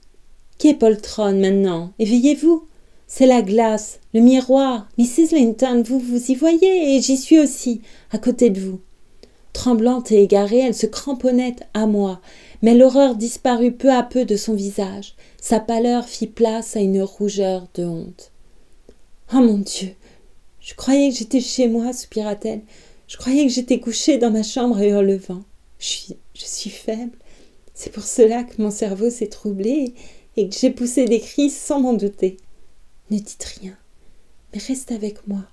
« Qui est poltronne maintenant ? Éveillez-vous ! C'est la glace, le miroir. Mrs. Linton, vous y voyez, et j'y suis aussi, à côté de vous. » Tremblante et égarée, elle se cramponnait à moi, mais l'horreur disparut peu à peu de son visage. Sa pâleur fit place à une rougeur de honte. « Oh mon Dieu, je croyais que j'étais chez moi, soupira-t-elle. Je croyais que j'étais couchée dans ma chambre à Hurlevent. Je suis faible. C'est pour cela que mon cerveau s'est troublé et que j'ai poussé des cris sans m'en douter. Ne dites rien, mais reste avec moi.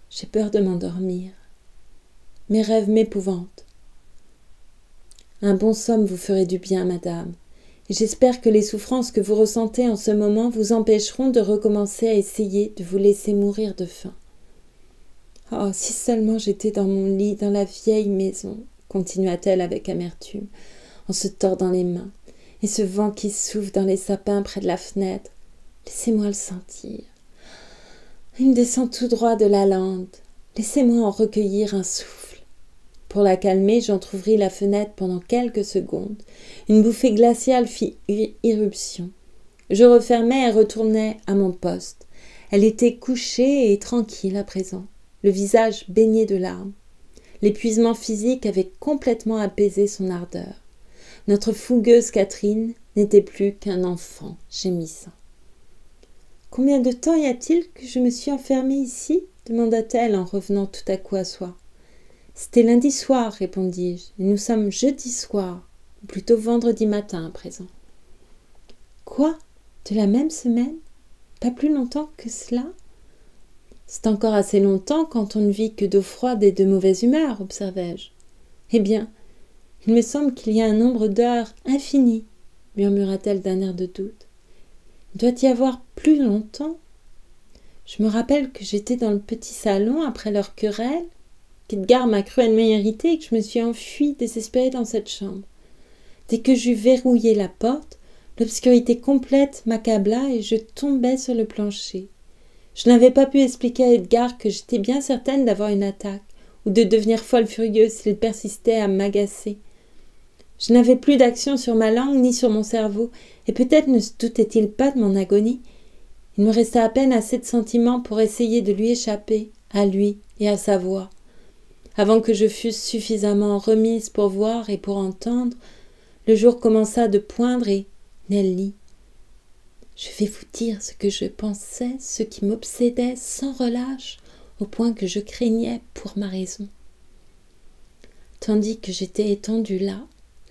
J'ai peur de m'endormir. Mes rêves m'épouvantent. Un bon somme vous ferait du bien, madame, et j'espère que les souffrances que vous ressentez en ce moment vous empêcheront de recommencer à essayer de vous laisser mourir de faim. Oh, si seulement j'étais dans mon lit, dans la vieille maison, continua-t-elle avec amertume, en se tordant les mains, et ce vent qui souffle dans les sapins près de la fenêtre. Laissez-moi le sentir. Il me descend tout droit de la lande. Laissez-moi en recueillir un souffle. Pour la calmer, j'entr'ouvris la fenêtre pendant quelques secondes. Une bouffée glaciale fit irruption. Je refermai et retournai à mon poste. Elle était couchée et tranquille à présent, le visage baigné de larmes. L'épuisement physique avait complètement apaisé son ardeur. Notre fougueuse Catherine n'était plus qu'un enfant gémissant. « Combien de temps y a-t-il que je me suis enfermée ici ?» demanda-t-elle en revenant tout à coup à soi. « C'était lundi soir, répondis-je, et nous sommes jeudi soir, ou plutôt vendredi matin à présent. »« Quoi ? De la même semaine ? Pas plus longtemps que cela ? » ?»« C'est encore assez longtemps quand on ne vit que d'eau froide et de mauvaise humeur, observai-je. »« Eh bien, il me semble qu'il y a un nombre d'heures infini, murmura-t-elle d'un air de doute. Il doit y avoir plus longtemps. Je me rappelle que j'étais dans le petit salon après leur querelle, qu'Edgar m'a cruellement irritée et que je me suis enfuie désespérée dans cette chambre. Dès que j'eus verrouillé la porte, l'obscurité complète m'accabla et je tombai sur le plancher. Je n'avais pas pu expliquer à Edgar que j'étais bien certaine d'avoir une attaque ou de devenir folle furieuse s'il persistait à m'agacer. Je n'avais plus d'action sur ma langue ni sur mon cerveau, et peut-être ne se doutait-il pas de mon agonie. Il me resta à peine assez de sentiments pour essayer de lui échapper, à lui et à sa voix. Avant que je fusse suffisamment remise pour voir et pour entendre, le jour commença de poindre et Nelly. Je vais vous dire ce que je pensais, ce qui m'obsédait sans relâche, au point que je craignais pour ma raison. Tandis que j'étais étendue là,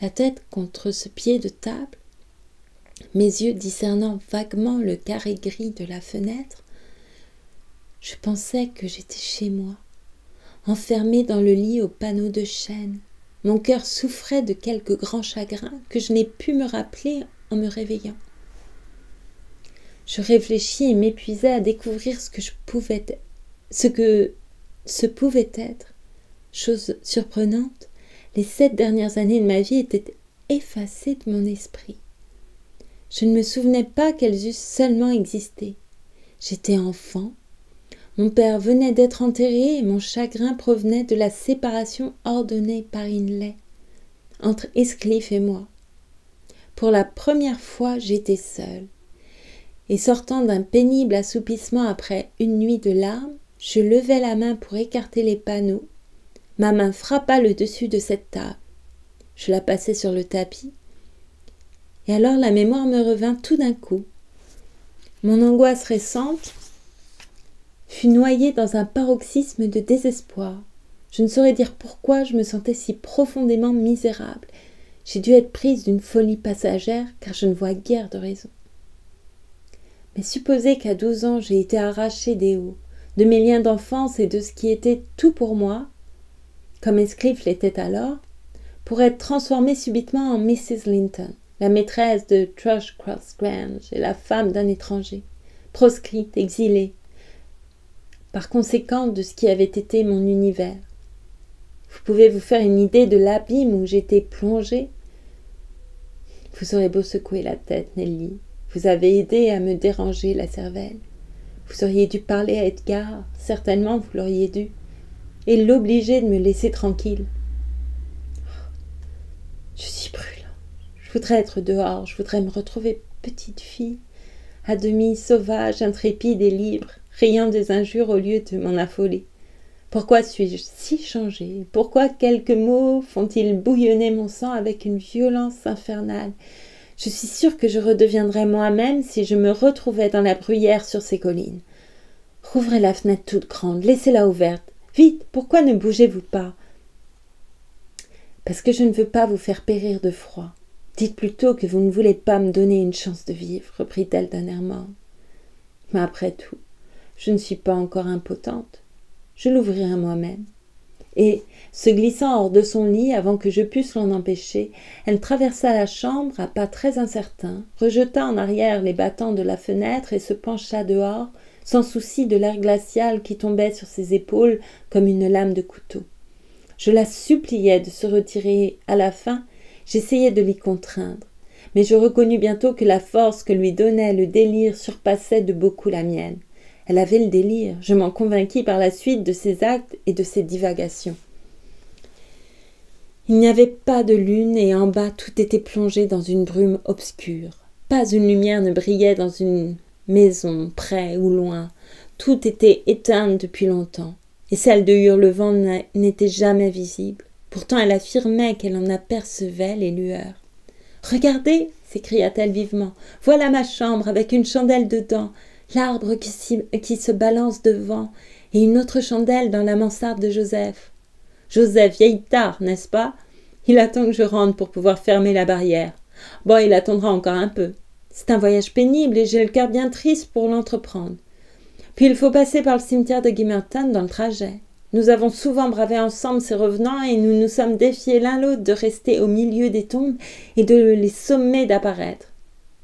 la tête contre ce pied de table, mes yeux discernant vaguement le carré gris de la fenêtre, je pensais que j'étais chez moi, enfermée dans le lit aux panneaux de chêne. Mon cœur souffrait de quelque grand chagrin que je n'ai pu me rappeler en me réveillant. Je réfléchis et m'épuisai à découvrir ce que ce pouvait être. Chose surprenante, les 7 dernières années de ma vie étaient effacées de mon esprit. Je ne me souvenais pas qu'elles eussent seulement existé. J'étais enfant. Mon père venait d'être enterré et mon chagrin provenait de la séparation ordonnée par Hindley entre Heathcliff et moi. Pour la première fois, j'étais seule. Et sortant d'un pénible assoupissement après une nuit de larmes, je levai la main pour écarter les panneaux. Ma main frappa le dessus de cette table. Je la passai sur le tapis. Et alors la mémoire me revint tout d'un coup. Mon angoisse récente fut noyée dans un paroxysme de désespoir. Je ne saurais dire pourquoi je me sentais si profondément misérable. J'ai dû être prise d'une folie passagère, car je ne vois guère de raison. Mais supposez qu'à 12 ans j'ai été arrachée des hauts, de mes liens d'enfance et de ce qui était tout pour moi, comme Heathcliff l'était alors, pour être transformée subitement en Mrs. Linton. la maîtresse de Thrushcross Grange et la femme d'un étranger, proscrite, exilée, par conséquent de ce qui avait été mon univers. Vous pouvez vous faire une idée de l'abîme où j'étais plongée. Vous aurez beau secouer la tête, Nelly, vous avez aidé à me déranger la cervelle. Vous auriez dû parler à Edgar, certainement vous l'auriez dû, et l'obliger de me laisser tranquille. Je suis brûlante. Je voudrais être dehors, je voudrais me retrouver petite fille, à demi sauvage, intrépide et libre, riant des injures au lieu de m'en affoler. Pourquoi suis-je si changée? Pourquoi quelques mots font-ils bouillonner mon sang avec une violence infernale? Je suis sûre que je redeviendrais moi-même si je me retrouvais dans la bruyère sur ces collines. Rouvrez la fenêtre toute grande, laissez-la ouverte. Vite, pourquoi ne bougez-vous pas? Parce que je ne veux pas vous faire périr de froid. Dites plutôt que vous ne voulez pas me donner une chance de vivre, reprit-elle d'un air morne. Mais après tout, je ne suis pas encore impotente. Je l'ouvrirai moi-même. Et, se glissant hors de son lit avant que je pusse l'en empêcher, elle traversa la chambre à pas très incertains, rejeta en arrière les battants de la fenêtre et se pencha dehors, sans souci de l'air glacial qui tombait sur ses épaules comme une lame de couteau. Je la suppliais de se retirer. À la fin, j'essayais de l'y contraindre, mais je reconnus bientôt que la force que lui donnait le délire surpassait de beaucoup la mienne. Elle avait le délire, je m'en convainquis par la suite de ses actes et de ses divagations. Il n'y avait pas de lune et en bas tout était plongé dans une brume obscure. Pas une lumière ne brillait dans une maison, près ou loin. Tout était éteint depuis longtemps, et celle de Hurlevent n'était jamais visible. Pourtant elle affirmait qu'elle en apercevait les lueurs. « Regardez !» s'écria-t-elle vivement. « Voilà ma chambre avec une chandelle dedans. L'arbre qui se balance devant, et une autre chandelle dans la mansarde de Joseph. Joseph, vieille tard, n'est-ce pas? Il attend que je rentre pour pouvoir fermer la barrière. Bon, il attendra encore un peu. C'est un voyage pénible et j'ai le cœur bien triste pour l'entreprendre. Puis il faut passer par le cimetière de Gimmerton dans le trajet. Nous avons souvent bravé ensemble ces revenants et nous nous sommes défiés l'un l'autre de rester au milieu des tombes et de les sommer d'apparaître.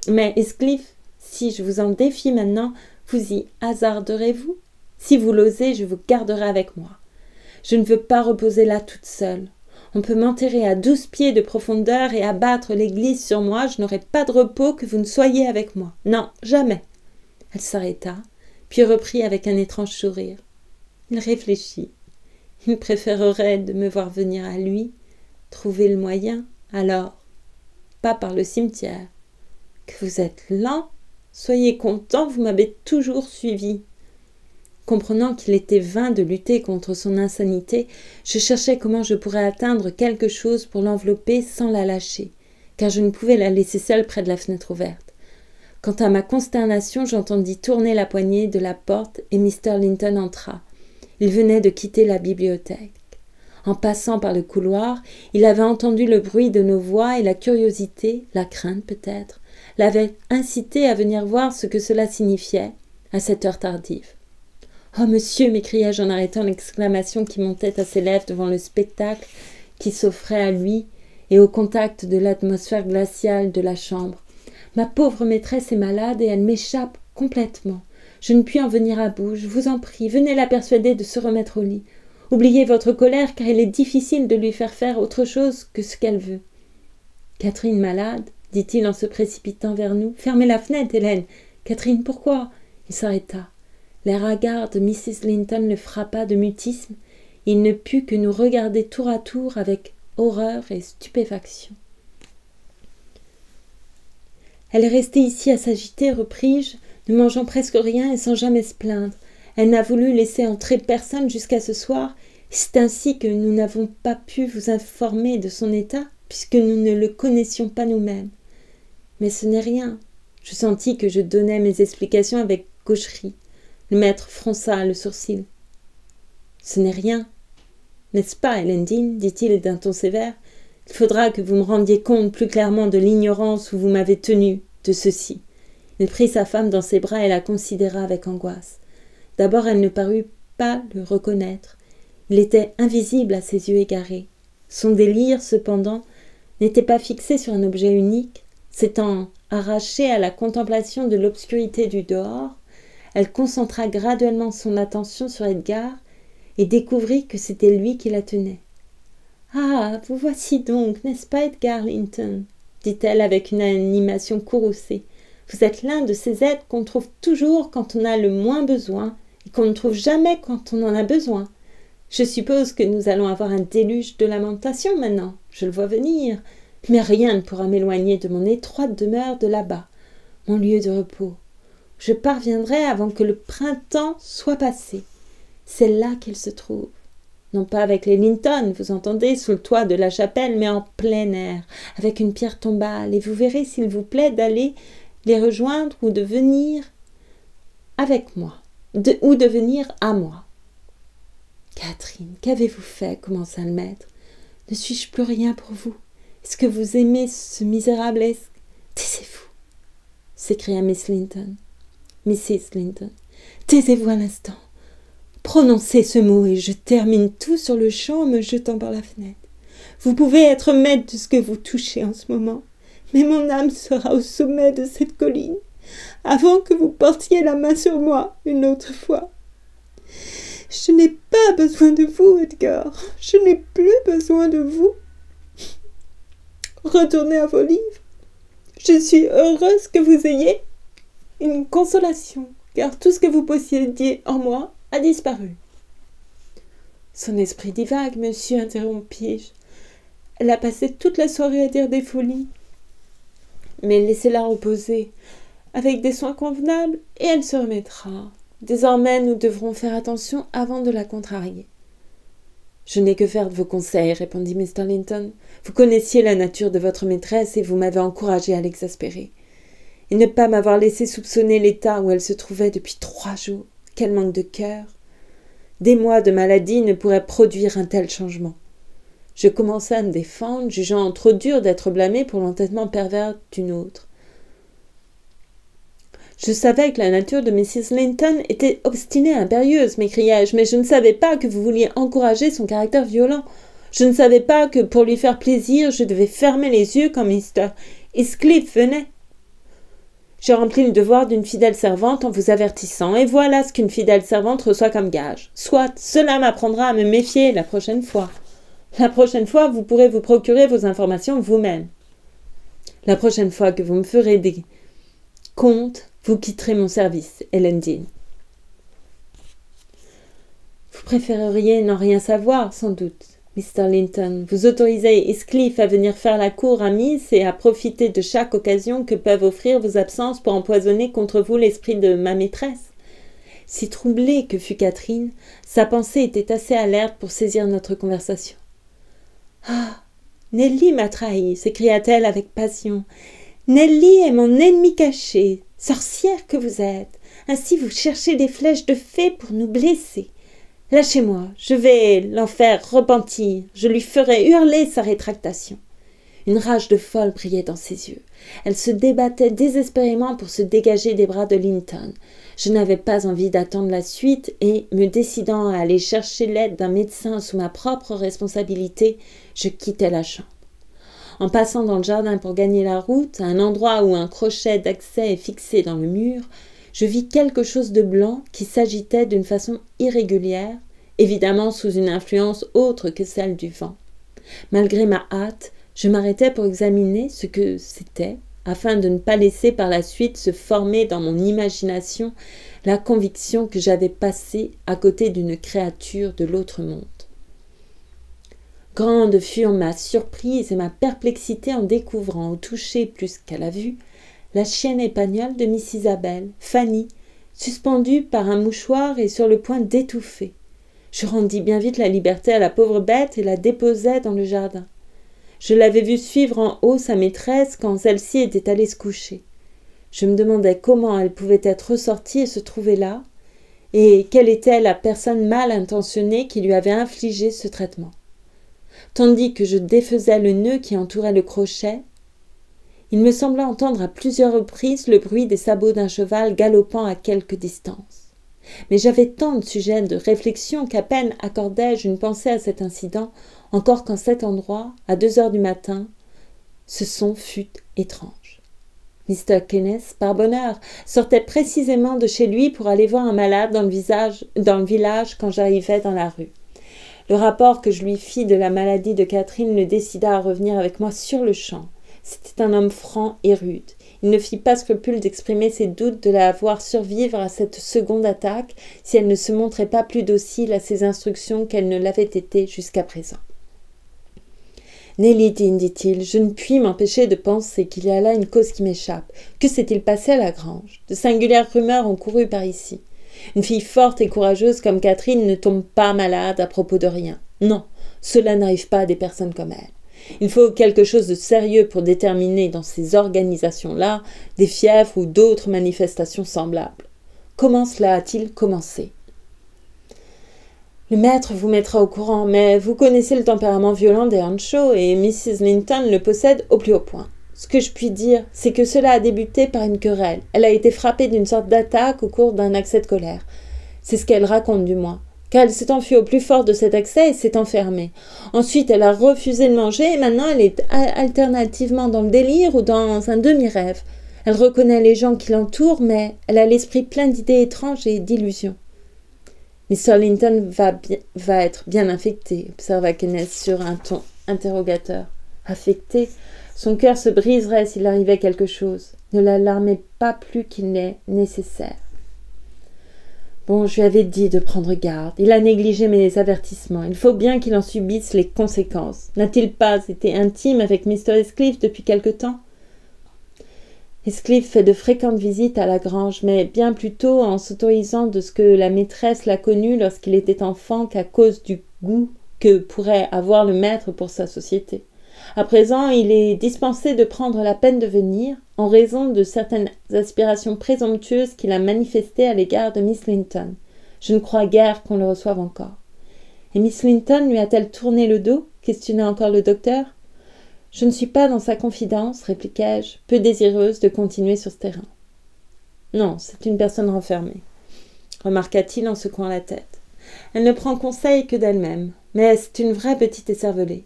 Mais, Heathcliff, si je vous en défie maintenant, vous y hasarderez-vous? Si vous l'osez, je vous garderai avec moi. Je ne veux pas reposer là toute seule. On peut m'enterrer à 12 pieds de profondeur et abattre l'église sur moi, je n'aurai pas de repos que vous ne soyez avec moi. Non, jamais. Elle s'arrêta, puis reprit avec un étrange sourire. Il réfléchit. Il préférerait de me voir venir à lui, trouver le moyen, alors, pas par le cimetière. Que vous êtes lent? Soyez content, vous m'avez toujours suivi. Comprenant qu'il était vain de lutter contre son insanité, je cherchais comment je pourrais atteindre quelque chose pour l'envelopper sans la lâcher, car je ne pouvais la laisser seule près de la fenêtre ouverte. Quant à ma consternation, j'entendis tourner la poignée de la porte et Mr. Linton entra. Il venait de quitter la bibliothèque. En passant par le couloir, il avait entendu le bruit de nos voix et la curiosité, la crainte peut-être, l'avait incité à venir voir ce que cela signifiait à cette heure tardive. « Oh, monsieur !» m'écriai-je en arrêtant l'exclamation qui montait à ses lèvres devant le spectacle qui s'offrait à lui et au contact de l'atmosphère glaciale de la chambre. « Ma pauvre maîtresse est malade et elle m'échappe complètement. Je ne puis en venir à bout. Je vous en prie, venez la persuader de se remettre au lit. Oubliez votre colère, car il est difficile de lui faire autre chose que ce qu'elle veut. »« Catherine malade ?» dit-il en se précipitant vers nous. « Fermez la fenêtre, Hélène. Catherine, pourquoi ?» Il s'arrêta. L'air hagard de Mrs. Linton le frappa de mutisme. Il ne put que nous regarder tour à tour avec horreur et stupéfaction. « Elle est restée ici à s'agiter, repris-je, ne mangeant presque rien et sans jamais se plaindre. Elle n'a voulu laisser entrer personne jusqu'à ce soir. C'est ainsi que nous n'avons pas pu vous informer de son état, puisque nous ne le connaissions pas nous-mêmes. Mais ce n'est rien. » Je sentis que je donnais mes explications avec gaucherie. Le maître fronça le sourcil. « Ce n'est rien. N'est-ce pas, Elendine ?» dit-il d'un ton sévère. « Il faudra que vous me rendiez compte plus clairement de l'ignorance où vous m'avez tenu de ceci. » Il prit sa femme dans ses bras et la considéra avec angoisse. D'abord, elle ne parut pas le reconnaître. Il était invisible à ses yeux égarés. Son délire, cependant, n'était pas fixé sur un objet unique. S'étant arrachée à la contemplation de l'obscurité du dehors, elle concentra graduellement son attention sur Edgar et découvrit que c'était lui qui la tenait. « Ah, vous voici donc, n'est-ce pas, Edgar Linton ?» dit-elle avec une animation courroucée. « Vous êtes l'un de ces êtres qu'on trouve toujours quand on a le moins besoin et qu'on ne trouve jamais quand on en a besoin. Je suppose que nous allons avoir un déluge de lamentations maintenant, je le vois venir, mais rien ne pourra m'éloigner de mon étroite demeure de là-bas, mon lieu de repos. Je parviendrai avant que le printemps soit passé. C'est là qu'il se trouve. Non pas avec les Linton, vous entendez, sous le toit de la chapelle, mais en plein air, avec une pierre tombale, et vous verrez s'il vous plaît d'aller les rejoindre ou de venir avec moi, ou de venir à moi. »« Catherine, qu'avez-vous fait ?» commença le maître. « Ne suis-je plus rien pour vous? Est-ce que vous aimez ce misérable Taisez-vous » s'écria Mrs. Linton. « Taisez-vous un instant. Prononcez ce mot et je termine tout sur le champ en me jetant par la fenêtre. Vous pouvez être maître de ce que vous touchez en ce moment, mais mon âme sera au sommet de cette colline avant que vous portiez la main sur moi une autre fois. Je n'ai pas besoin de vous, Edgar. Je n'ai plus besoin de vous. Retournez à vos livres. Je suis heureuse que vous ayez une consolation, car tout ce que vous possédiez en moi a disparu. » « Son esprit divague, monsieur, interrompis-je. Elle a passé toute la soirée à dire des folies. Mais laissez-la reposer, avec des soins convenables, et elle se remettra. Désormais, nous devrons faire attention avant de la contrarier. »« Je n'ai que faire de vos conseils, répondit Mr. Linton. Vous connaissiez la nature de votre maîtresse et vous m'avez encouragé à l'exaspérer. Et ne pas m'avoir laissé soupçonner l'état où elle se trouvait depuis 3 jours. Quel manque de cœur! Des mois de maladie ne pourraient produire un tel changement. Je commençai à me défendre, jugeant trop dur d'être blâmé pour l'entêtement pervers d'une autre. « Je savais que la nature de Mrs. Linton était obstinée et impérieuse, m'écriai-je, mais je ne savais pas que vous vouliez encourager son caractère violent. Je ne savais pas que, pour lui faire plaisir, je devais fermer les yeux quand Mr. Heathcliff venait. J'ai rempli le devoir d'une fidèle servante en vous avertissant, et voilà ce qu'une fidèle servante reçoit comme gage. Soit, cela m'apprendra à me méfier la prochaine fois. La prochaine fois, vous pourrez vous procurer vos informations vous-même. La prochaine fois que vous me ferez des comptes, vous quitterez mon service, Helen Dean. Vous préféreriez n'en rien savoir, sans doute, Mr. Linton. Vous autorisez Heathcliff à venir faire la cour à Miss et à profiter de chaque occasion que peuvent offrir vos absences pour empoisonner contre vous l'esprit de ma maîtresse. » Si troublée que fût Catherine, sa pensée était assez alerte pour saisir notre conversation. « Ah, Nelly m'a trahi, s'écria-t-elle avec passion. Nelly est mon ennemi caché, sorcière que vous êtes. Ainsi vous cherchez des flèches de fée pour nous blesser. Lâchez-moi, je vais l'en faire repentir, je lui ferai hurler sa rétractation. » Une rage de folle brillait dans ses yeux. Elle se débattait désespérément pour se dégager des bras de Linton. Je n'avais pas envie d'attendre la suite et, me décidant à aller chercher l'aide d'un médecin sous ma propre responsabilité, je quittai la chambre. En passant dans le jardin pour gagner la route, à un endroit où un crochet d'accès est fixé dans le mur, je vis quelque chose de blanc qui s'agitait d'une façon irrégulière, évidemment sous une influence autre que celle du vent. Malgré ma hâte, je m'arrêtai pour examiner ce que c'était, afin de ne pas laisser par la suite se former dans mon imagination la conviction que j'avais passé à côté d'une créature de l'autre monde. Grandes furent ma surprise et ma perplexité en découvrant, au toucher plus qu'à la vue, la chienne espagnole de Miss Isabelle, Fanny, suspendue par un mouchoir et sur le point d'étouffer. Je rendis bien vite la liberté à la pauvre bête et la déposai dans le jardin. Je l'avais vue suivre en haut sa maîtresse quand celle-ci était allée se coucher. Je me demandais comment elle pouvait être ressortie et se trouver là, et quelle était la personne mal intentionnée qui lui avait infligé ce traitement. Tandis que je défaisais le nœud qui entourait le crochet, il me sembla entendre à plusieurs reprises le bruit des sabots d'un cheval galopant à quelque distance. Mais j'avais tant de sujets de réflexion qu'à peine accordai-je une pensée à cet incident, encore qu'en cet endroit, à 2 heures du matin, ce son fut étrange. Mr. Kenneth, par bonheur, sortait précisément de chez lui pour aller voir un malade dans le village quand j'arrivais dans la rue. Le rapport que je lui fis de la maladie de Catherine le décida à revenir avec moi sur le champ. C'était un homme franc et rude. Il ne fit pas scrupule d'exprimer ses doutes de la voir survivre à cette seconde attaque si elle ne se montrait pas plus docile à ses instructions qu'elle ne l'avait été jusqu'à présent. « Nelly, dit-il, je ne puis m'empêcher de penser qu'il y a là une cause qui m'échappe. Que s'est-il passé à la grange? De singulières rumeurs ont couru par ici. Une fille forte et courageuse comme Catherine ne tombe pas malade à propos de rien. Non, cela n'arrive pas à des personnes comme elle. Il faut quelque chose de sérieux pour déterminer dans ces organisations-là des fièvres ou d'autres manifestations semblables. Comment cela a-t-il commencé? Le maître vous mettra au courant, mais vous connaissez le tempérament violent des Earnshaw et Mrs. Linton le possède au plus haut point. Ce que je puis dire, c'est que cela a débuté par une querelle. Elle a été frappée d'une sorte d'attaque au cours d'un accès de colère. C'est ce qu'elle raconte du moins. Car elle s'est enfuie au plus fort de cet accès et s'est enfermée. Ensuite, elle a refusé de manger et maintenant elle est alternativement dans le délire ou dans un demi-rêve. Elle reconnaît les gens qui l'entourent, mais elle a l'esprit plein d'idées étranges et d'illusions. Mr. Linton va être bien infecté, observa Kenneth sur un ton interrogateur. Affecté? Son cœur se briserait s'il arrivait quelque chose. Ne l'alarmez pas plus qu'il n'est nécessaire. Bon, je lui avais dit de prendre garde. Il a négligé mes avertissements. Il faut bien qu'il en subisse les conséquences. N'a-t-il pas été intime avec Mr. Heathcliff depuis quelque temps? Heathcliff fait de fréquentes visites à la grange, mais bien plutôt en s'autorisant de ce que la maîtresse l'a connu lorsqu'il était enfant qu'à cause du goût que pourrait avoir le maître pour sa société. À présent, il est dispensé de prendre la peine de venir, en raison de certaines aspirations présomptueuses qu'il a manifestées à l'égard de Miss Linton. Je ne crois guère qu'on le reçoive encore. Et Miss Linton lui a-t-elle tourné le dos? Questionna encore le docteur. Je ne suis pas dans sa confidence, répliquai-je, peu désireuse de continuer sur ce terrain. Non, c'est une personne renfermée, remarqua-t-il en secouant la tête. Elle ne prend conseil que d'elle-même, mais c'est une vraie petite écervelée.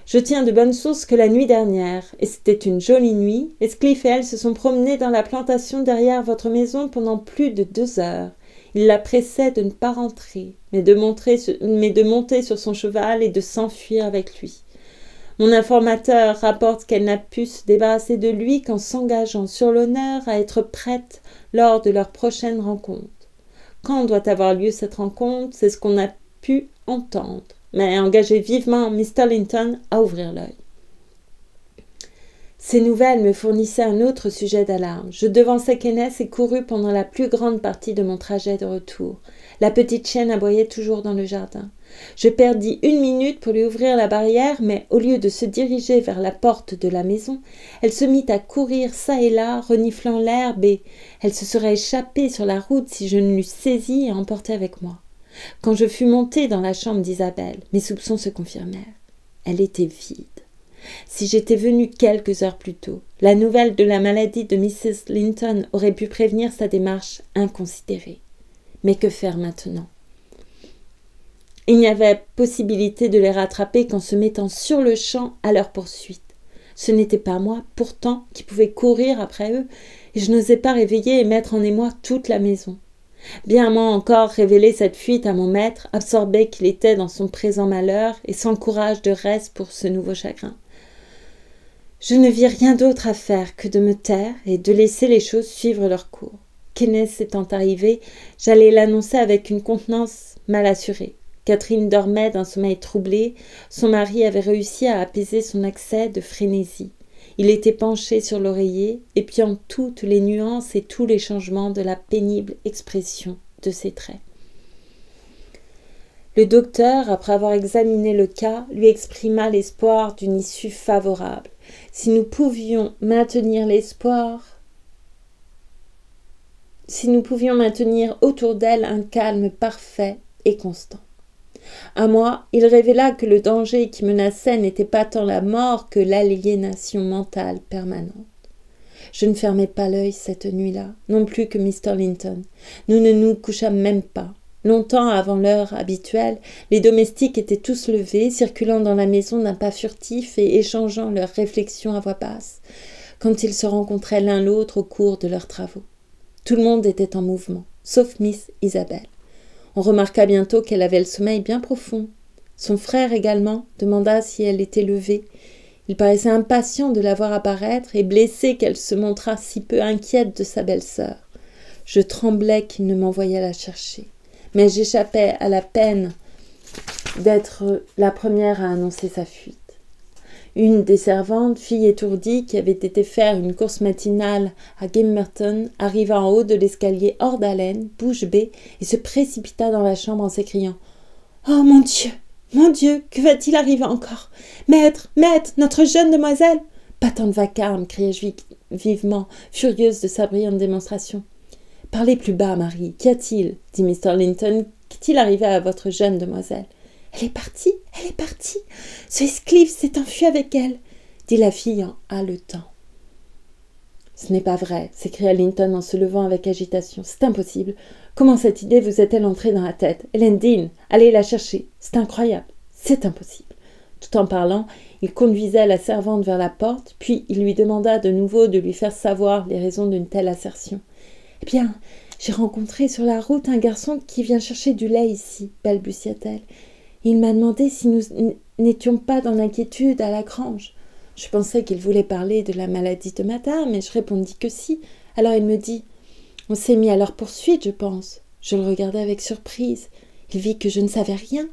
Je tiens de bonnes sources que la nuit dernière, et c'était une jolie nuit, Heathcliff et elle se sont promenés dans la plantation derrière votre maison pendant plus de 2 heures. Il la pressait de ne pas rentrer, mais de monter sur son cheval et de s'enfuir avec lui. Mon informateur rapporte qu'elle n'a pu se débarrasser de lui qu'en s'engageant sur l'honneur à être prête lors de leur prochaine rencontre. Quand doit avoir lieu cette rencontre, c'est ce qu'on a pu entendre, mais engagez vivement Mr. Linton à ouvrir l'œil. Ces nouvelles me fournissaient un autre sujet d'alarme. Je devançais Kenneth et courus pendant la plus grande partie de mon trajet de retour. La petite chienne aboyait toujours dans le jardin. Je perdis 1 minute pour lui ouvrir la barrière, mais au lieu de se diriger vers la porte de la maison, elle se mit à courir çà et là, reniflant l'herbe, et elle se serait échappée sur la route si je ne l'eusse saisie et emportée avec moi. Quand je fus montée dans la chambre d'Isabelle, mes soupçons se confirmèrent. Elle était vide. Si j'étais venue quelques heures plus tôt, la nouvelle de la maladie de Mrs. Linton aurait pu prévenir sa démarche inconsidérée. Mais que faire maintenant? Il n'y avait possibilité de les rattraper qu'en se mettant sur le champ à leur poursuite. Ce n'était pas moi, pourtant, qui pouvais courir après eux, et je n'osais pas réveiller et mettre en émoi toute la maison. Bien moins encore révéler cette fuite à mon maître, absorbé qu'il était dans son présent malheur et sans courage de reste pour ce nouveau chagrin. Je ne vis rien d'autre à faire que de me taire et de laisser les choses suivre leur cours. Kenneth étant arrivé, j'allais l'annoncer avec une contenance mal assurée. Catherine dormait d'un sommeil troublé, son mari avait réussi à apaiser son accès de frénésie. Il était penché sur l'oreiller, épiant toutes les nuances et tous les changements de la pénible expression de ses traits. Le docteur, après avoir examiné le cas, lui exprima l'espoir d'une issue favorable. Si nous pouvions maintenir autour d'elle un calme parfait et constant. À moi, il révéla que le danger qui menaçait n'était pas tant la mort que l'aliénation mentale permanente. Je ne fermai pas l'œil cette nuit-là, non plus que Mr. Linton. Nous ne nous couchâmes même pas. Longtemps avant l'heure habituelle, les domestiques étaient tous levés, circulant dans la maison d'un pas furtif et échangeant leurs réflexions à voix basse. quand ils se rencontraient l'un l'autre au cours de leurs travaux. Tout le monde était en mouvement, sauf Miss Isabelle. On remarqua bientôt qu'elle avait le sommeil bien profond. Son frère également demanda si elle était levée. Il paraissait impatient de la voir apparaître et blessé qu'elle se montrât si peu inquiète de sa belle-sœur. Je tremblais qu'il ne m'envoyât la chercher, mais j'échappais à la peine d'être la première à annoncer sa fuite. Une des servantes, fille étourdie, qui avait été faire une course matinale à Gimmerton, arriva en haut de l'escalier hors d'haleine, bouche bée, et se précipita dans la chambre en s'écriant « Oh mon Dieu, que va-t-il arriver encore? Maître, notre jeune demoiselle !» Pas tant de vacarme, criai-je vivement, furieuse de sa brillante démonstration. « Parlez plus bas, Marie, qu'y a-t-il » dit Mr. Linton. « Qu'est-il arrivé à votre jeune demoiselle ?»« Elle est partie. Ce Heathcliff s'est enfui avec elle, » dit la fille en haletant. « Ce n'est pas vrai, » s'écria Linton en se levant avec agitation. « C'est impossible. Comment cette idée vous est-elle entrée dans la tête? Hélène Dean, allez la chercher. C'est incroyable. C'est impossible. » Tout en parlant, il conduisait la servante vers la porte, puis il lui demanda de nouveau de lui faire savoir les raisons d'une telle assertion. « Eh bien, j'ai rencontré sur la route un garçon qui vient chercher du lait ici, » balbutia-t-elle. Il m'a demandé si nous n'étions pas dans l'inquiétude à la grange. Je pensais qu'il voulait parler de la maladie de madame, et je répondis que si. Alors il me dit « On s'est mis à leur poursuite, je pense. » Je le regardai avec surprise. Il vit que je ne savais rien.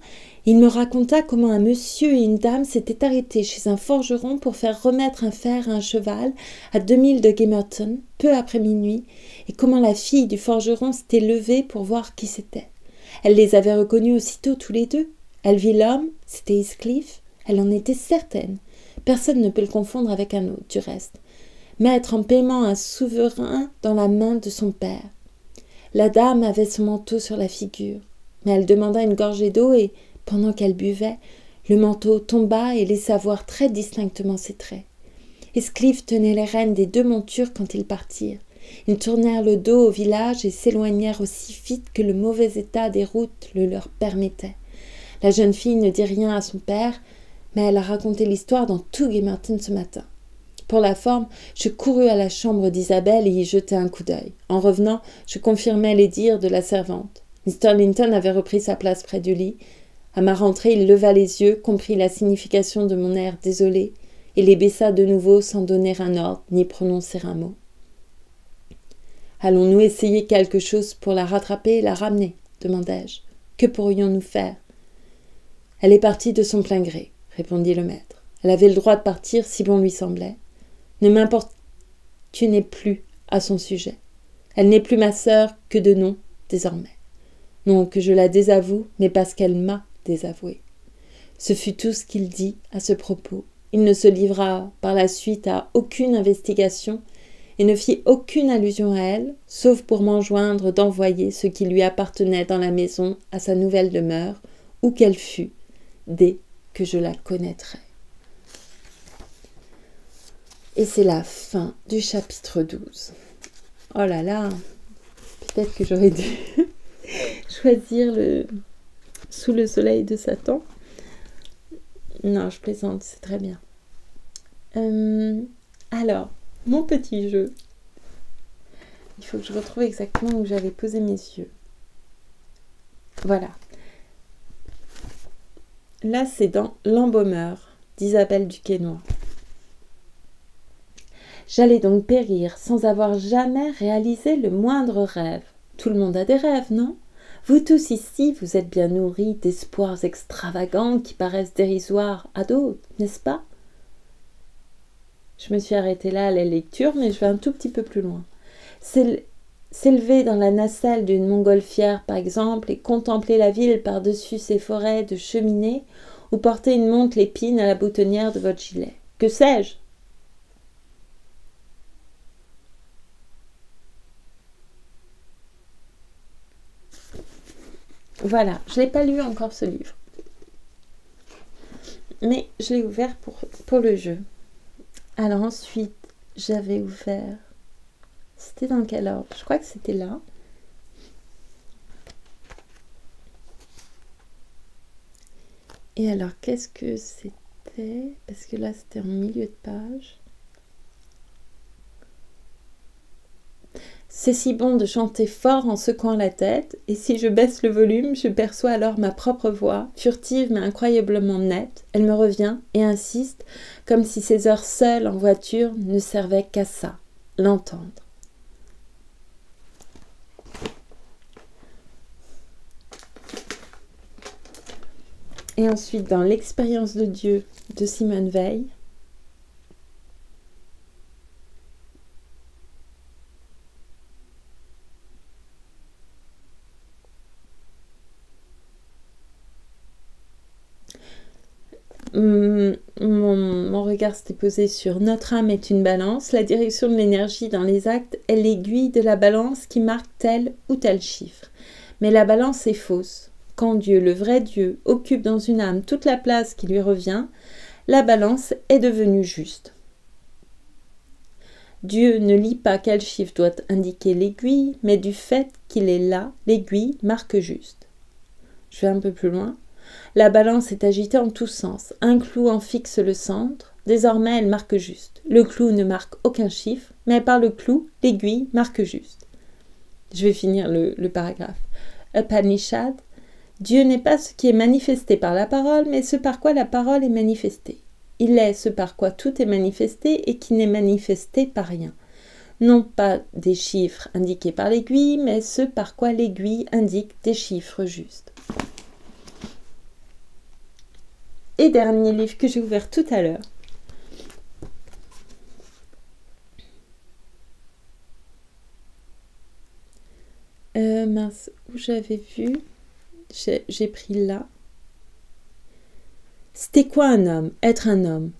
Il me raconta comment un monsieur et une dame s'étaient arrêtés chez un forgeron pour faire remettre un fer à un cheval à 2 milles de Gimmerton, peu après minuit, et comment la fille du forgeron s'était levée pour voir qui c'était. Elle les avait reconnus aussitôt tous les deux. Elle vit l'homme, c'était Heathcliff, elle en était certaine. Personne ne peut le confondre avec un autre, du reste. Mettre en paiement un souverain dans la main de son père. La dame avait son manteau sur la figure, mais elle demanda une gorgée d'eau et, pendant qu'elle buvait, le manteau tomba et laissa voir très distinctement ses traits. Heathcliff tenait les rênes des 2 montures quand ils partirent. Ils tournèrent le dos au village et s'éloignèrent aussi vite que le mauvais état des routes le leur permettait. La jeune fille ne dit rien à son père, mais elle a raconté l'histoire dans tout Gimmerton ce matin. Pour la forme, je courus à la chambre d'Isabelle et y jetai un coup d'œil. En revenant, je confirmai les dires de la servante. Mr. Linton avait repris sa place près du lit. À ma rentrée, il leva les yeux, comprit la signification de mon air désolé, et les baissa de nouveau sans donner un ordre ni prononcer un mot. « Allons-nous essayer quelque chose pour la rattraper et la ramener ?» demandai-je. « Que pourrions-nous faire ?»« Elle est partie de son plein gré, » répondit le maître. « Elle avait le droit de partir si bon lui semblait. Ne m'importunez plus à son sujet. Elle n'est plus ma sœur que de nom, désormais. Non que je la désavoue, mais parce qu'elle m'a désavoué. » Ce fut tout ce qu'il dit à ce propos. Il ne se livra par la suite à aucune investigation et ne fit aucune allusion à elle, sauf pour m'enjoindre d'envoyer ce qui lui appartenait dans la maison à sa nouvelle demeure, où qu'elle fût, dès que je la connaîtrais. Et c'est la fin du chapitre 12. Oh là là, peut-être que j'aurais dû choisir le Sous le soleil de Satan. Non, je plaisante, c'est très bien. Alors, mon petit jeu. Il faut que je retrouve exactement où j'avais posé mes yeux. Voilà. Là, c'est dans L'Embaumeur d'Isabelle Duquesnoy. J'allais donc périr sans avoir jamais réalisé le moindre rêve. Tout le monde a des rêves, non? Vous tous ici, vous êtes bien nourris d'espoirs extravagants qui paraissent dérisoires à d'autres, n'est-ce pas? Je me suis arrêtée là à la lecture, mais je vais un tout petit peu plus loin. S'élever dans la nacelle d'une montgolfière, par exemple, et contempler la ville par-dessus ses forêts de cheminées, ou porter une montre l'épine à la boutonnière de votre gilet. Que sais-je? Voilà, je ne l'ai pas lu encore ce livre. Mais je l'ai ouvert pour le jeu. Alors ensuite, j'avais ouvert... C'était dans quel ordre? Je crois que c'était là. Et alors, qu'est-ce que c'était? Parce que là, c'était en milieu de page. C'est si bon de chanter fort en secouant la tête, et si je baisse le volume, je perçois alors ma propre voix, furtive mais incroyablement nette. Elle me revient et insiste, comme si ces heures seules en voiture ne servaient qu'à ça, l'entendre. Et ensuite, dans l'expérience de Dieu de Simone Weil, mon regard s'était posé sur notre âme est une balance, la direction de l'énergie dans les actes est l'aiguille de la balance qui marque tel ou tel chiffre. Mais la balance est fausse. Quand Dieu, le vrai Dieu, occupe dans une âme toute la place qui lui revient, la balance est devenue juste. Dieu ne lit pas quel chiffre doit indiquer l'aiguille, mais du fait qu'il est là, l'aiguille marque juste. Je vais un peu plus loin. La balance est agitée en tous sens. Un clou en fixe le centre. Désormais, elle marque juste. Le clou ne marque aucun chiffre, mais par le clou, l'aiguille marque juste. Je vais finir le paragraphe. Upanishad. Dieu n'est pas ce qui est manifesté par la parole, mais ce par quoi la parole est manifestée. Il est ce par quoi tout est manifesté et qui n'est manifesté par rien. Non pas des chiffres indiqués par l'aiguille, mais ce par quoi l'aiguille indique des chiffres justes. Et dernier livre que j'ai ouvert tout à l'heure. Mince, où j'avais vu, j'ai pris là. C'était quoi un homme? Être un homme.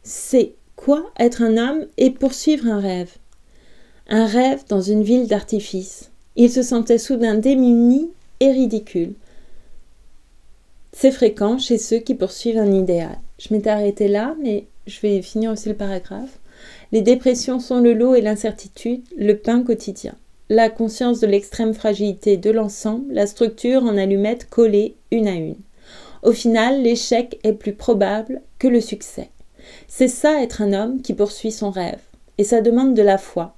C'est quoi être un homme et poursuivre un rêve? Un rêve dans une ville d'artifice. Il se sentait soudain démuni et ridicule. C'est fréquent chez ceux qui poursuivent un idéal. Je m'étais arrêtée là, mais je vais finir aussi le paragraphe. Les dépressions sont le lot et l'incertitude, le pain quotidien. La conscience de l'extrême fragilité de l'ensemble, la structure en allumettes collées une à une. Au final, l'échec est plus probable que le succès. C'est ça être un homme qui poursuit son rêve. Et ça demande de la foi.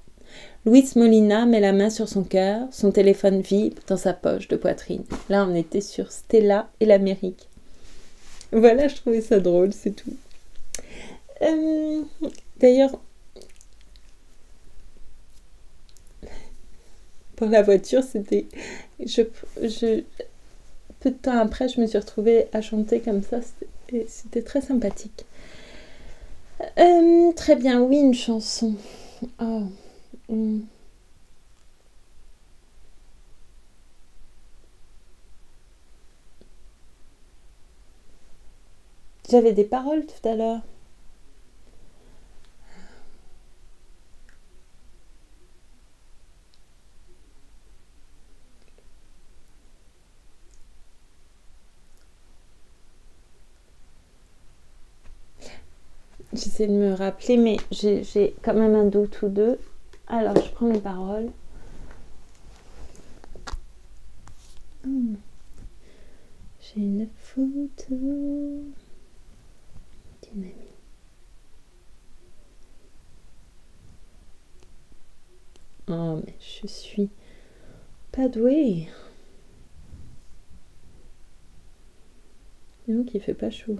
Luis Molina met la main sur son cœur, son téléphone vibre dans sa poche de poitrine. Là, on était sur Stella et l'Amérique. Voilà, je trouvais ça drôle, c'est tout. D'ailleurs, pour la voiture, c'était... peu de temps après, je me suis retrouvée à chanter comme ça. C'était très sympathique. Très bien, oui, une chanson. Oh. J'avais des paroles tout à l'heure. J'essaie de me rappeler, mais j'ai quand même un doute ou deux. Alors, je prends les paroles. J'ai une photo d'une amie. Oh, mais je suis pas douée. Donc, il fait pas chaud.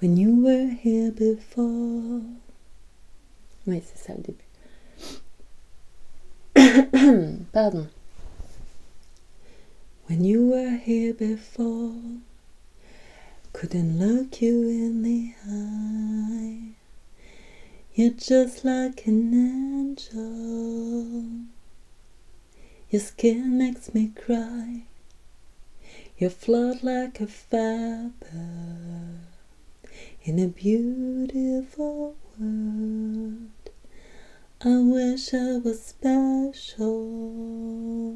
When you were here before. Oui, c'est ça le début. Pardon. When you were here before, couldn't look you in the eye. You're just like an angel. Your skin makes me cry. You float like a feather in a beautiful world. I wish I was special.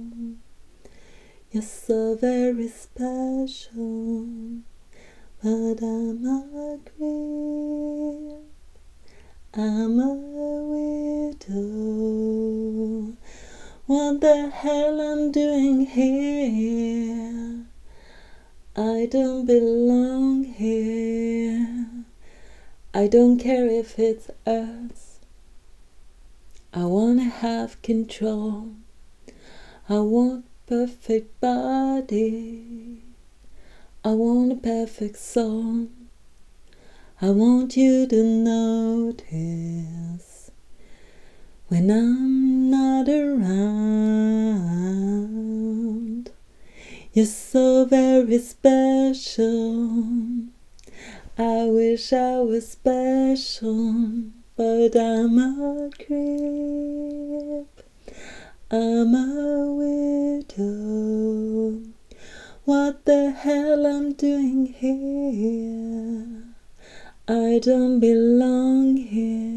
You're so very special, but I'm a creep. I'm a widow. What the hell I'm doing here? I I don't belong here. I don't care if it's us. I wanna have control. I want perfect body. I want a perfect soul. I want you to notice when I'm not around. You're so very special. I wish I was special, but I'm a creep. I'm a widow. What the hell I'm doing here? I don't belong here.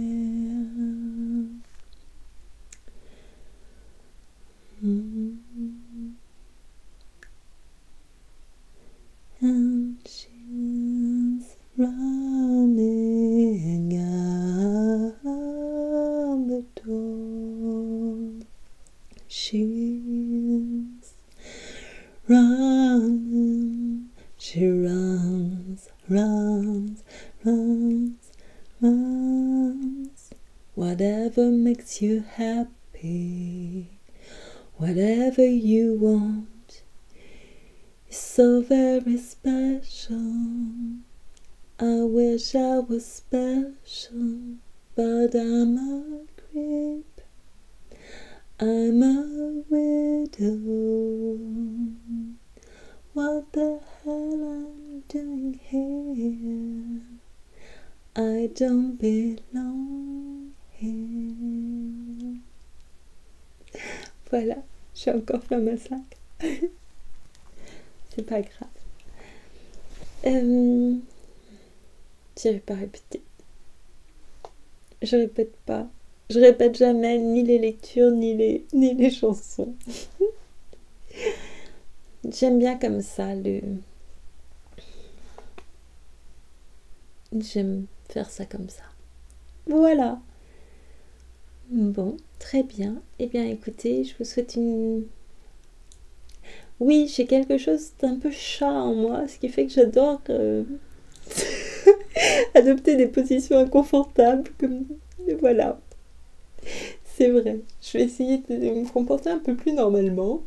And she's running out the door. She's running. She runs, runs, runs, runs. Whatever makes you happy, whatever you want, is so very special. I wish I was special, but I'm a creep. I'm a widow. What the hell I'm doing here? I don't belong here. Voilà, j'ai encore fait un massacre. C'est pas grave. J'irai pas répéter. Je répète pas. Je répète jamais ni les lectures ni les chansons. J'aime bien comme ça J'aime faire ça comme ça. Voilà. Bon, très bien. Eh bien, écoutez, je vous souhaite une... Oui, j'ai quelque chose d'un peu chat en moi, ce qui fait que j'adore adopter des positions inconfortables. Voilà. C'est vrai. Je vais essayer de me comporter un peu plus normalement.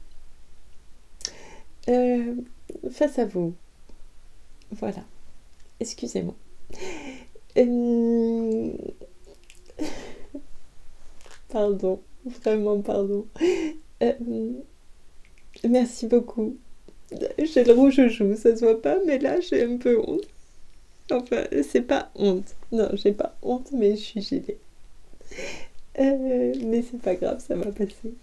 Face à vous. Voilà. Excusez-moi. Pardon. Vraiment pardon. Merci beaucoup. J'ai le rouge aux joues, ça se voit pas, mais là j'ai un peu honte. Enfin, c'est pas honte. Non, j'ai pas honte, mais je suis gênée. Mais c'est pas grave, ça va passer.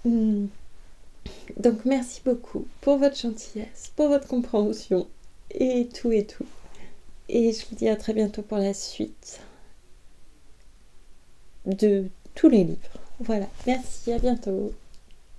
Donc merci beaucoup pour votre gentillesse, pour votre compréhension et tout et tout. Et je vous dis à très bientôt pour la suite de tous les livres. Voilà, merci, à bientôt.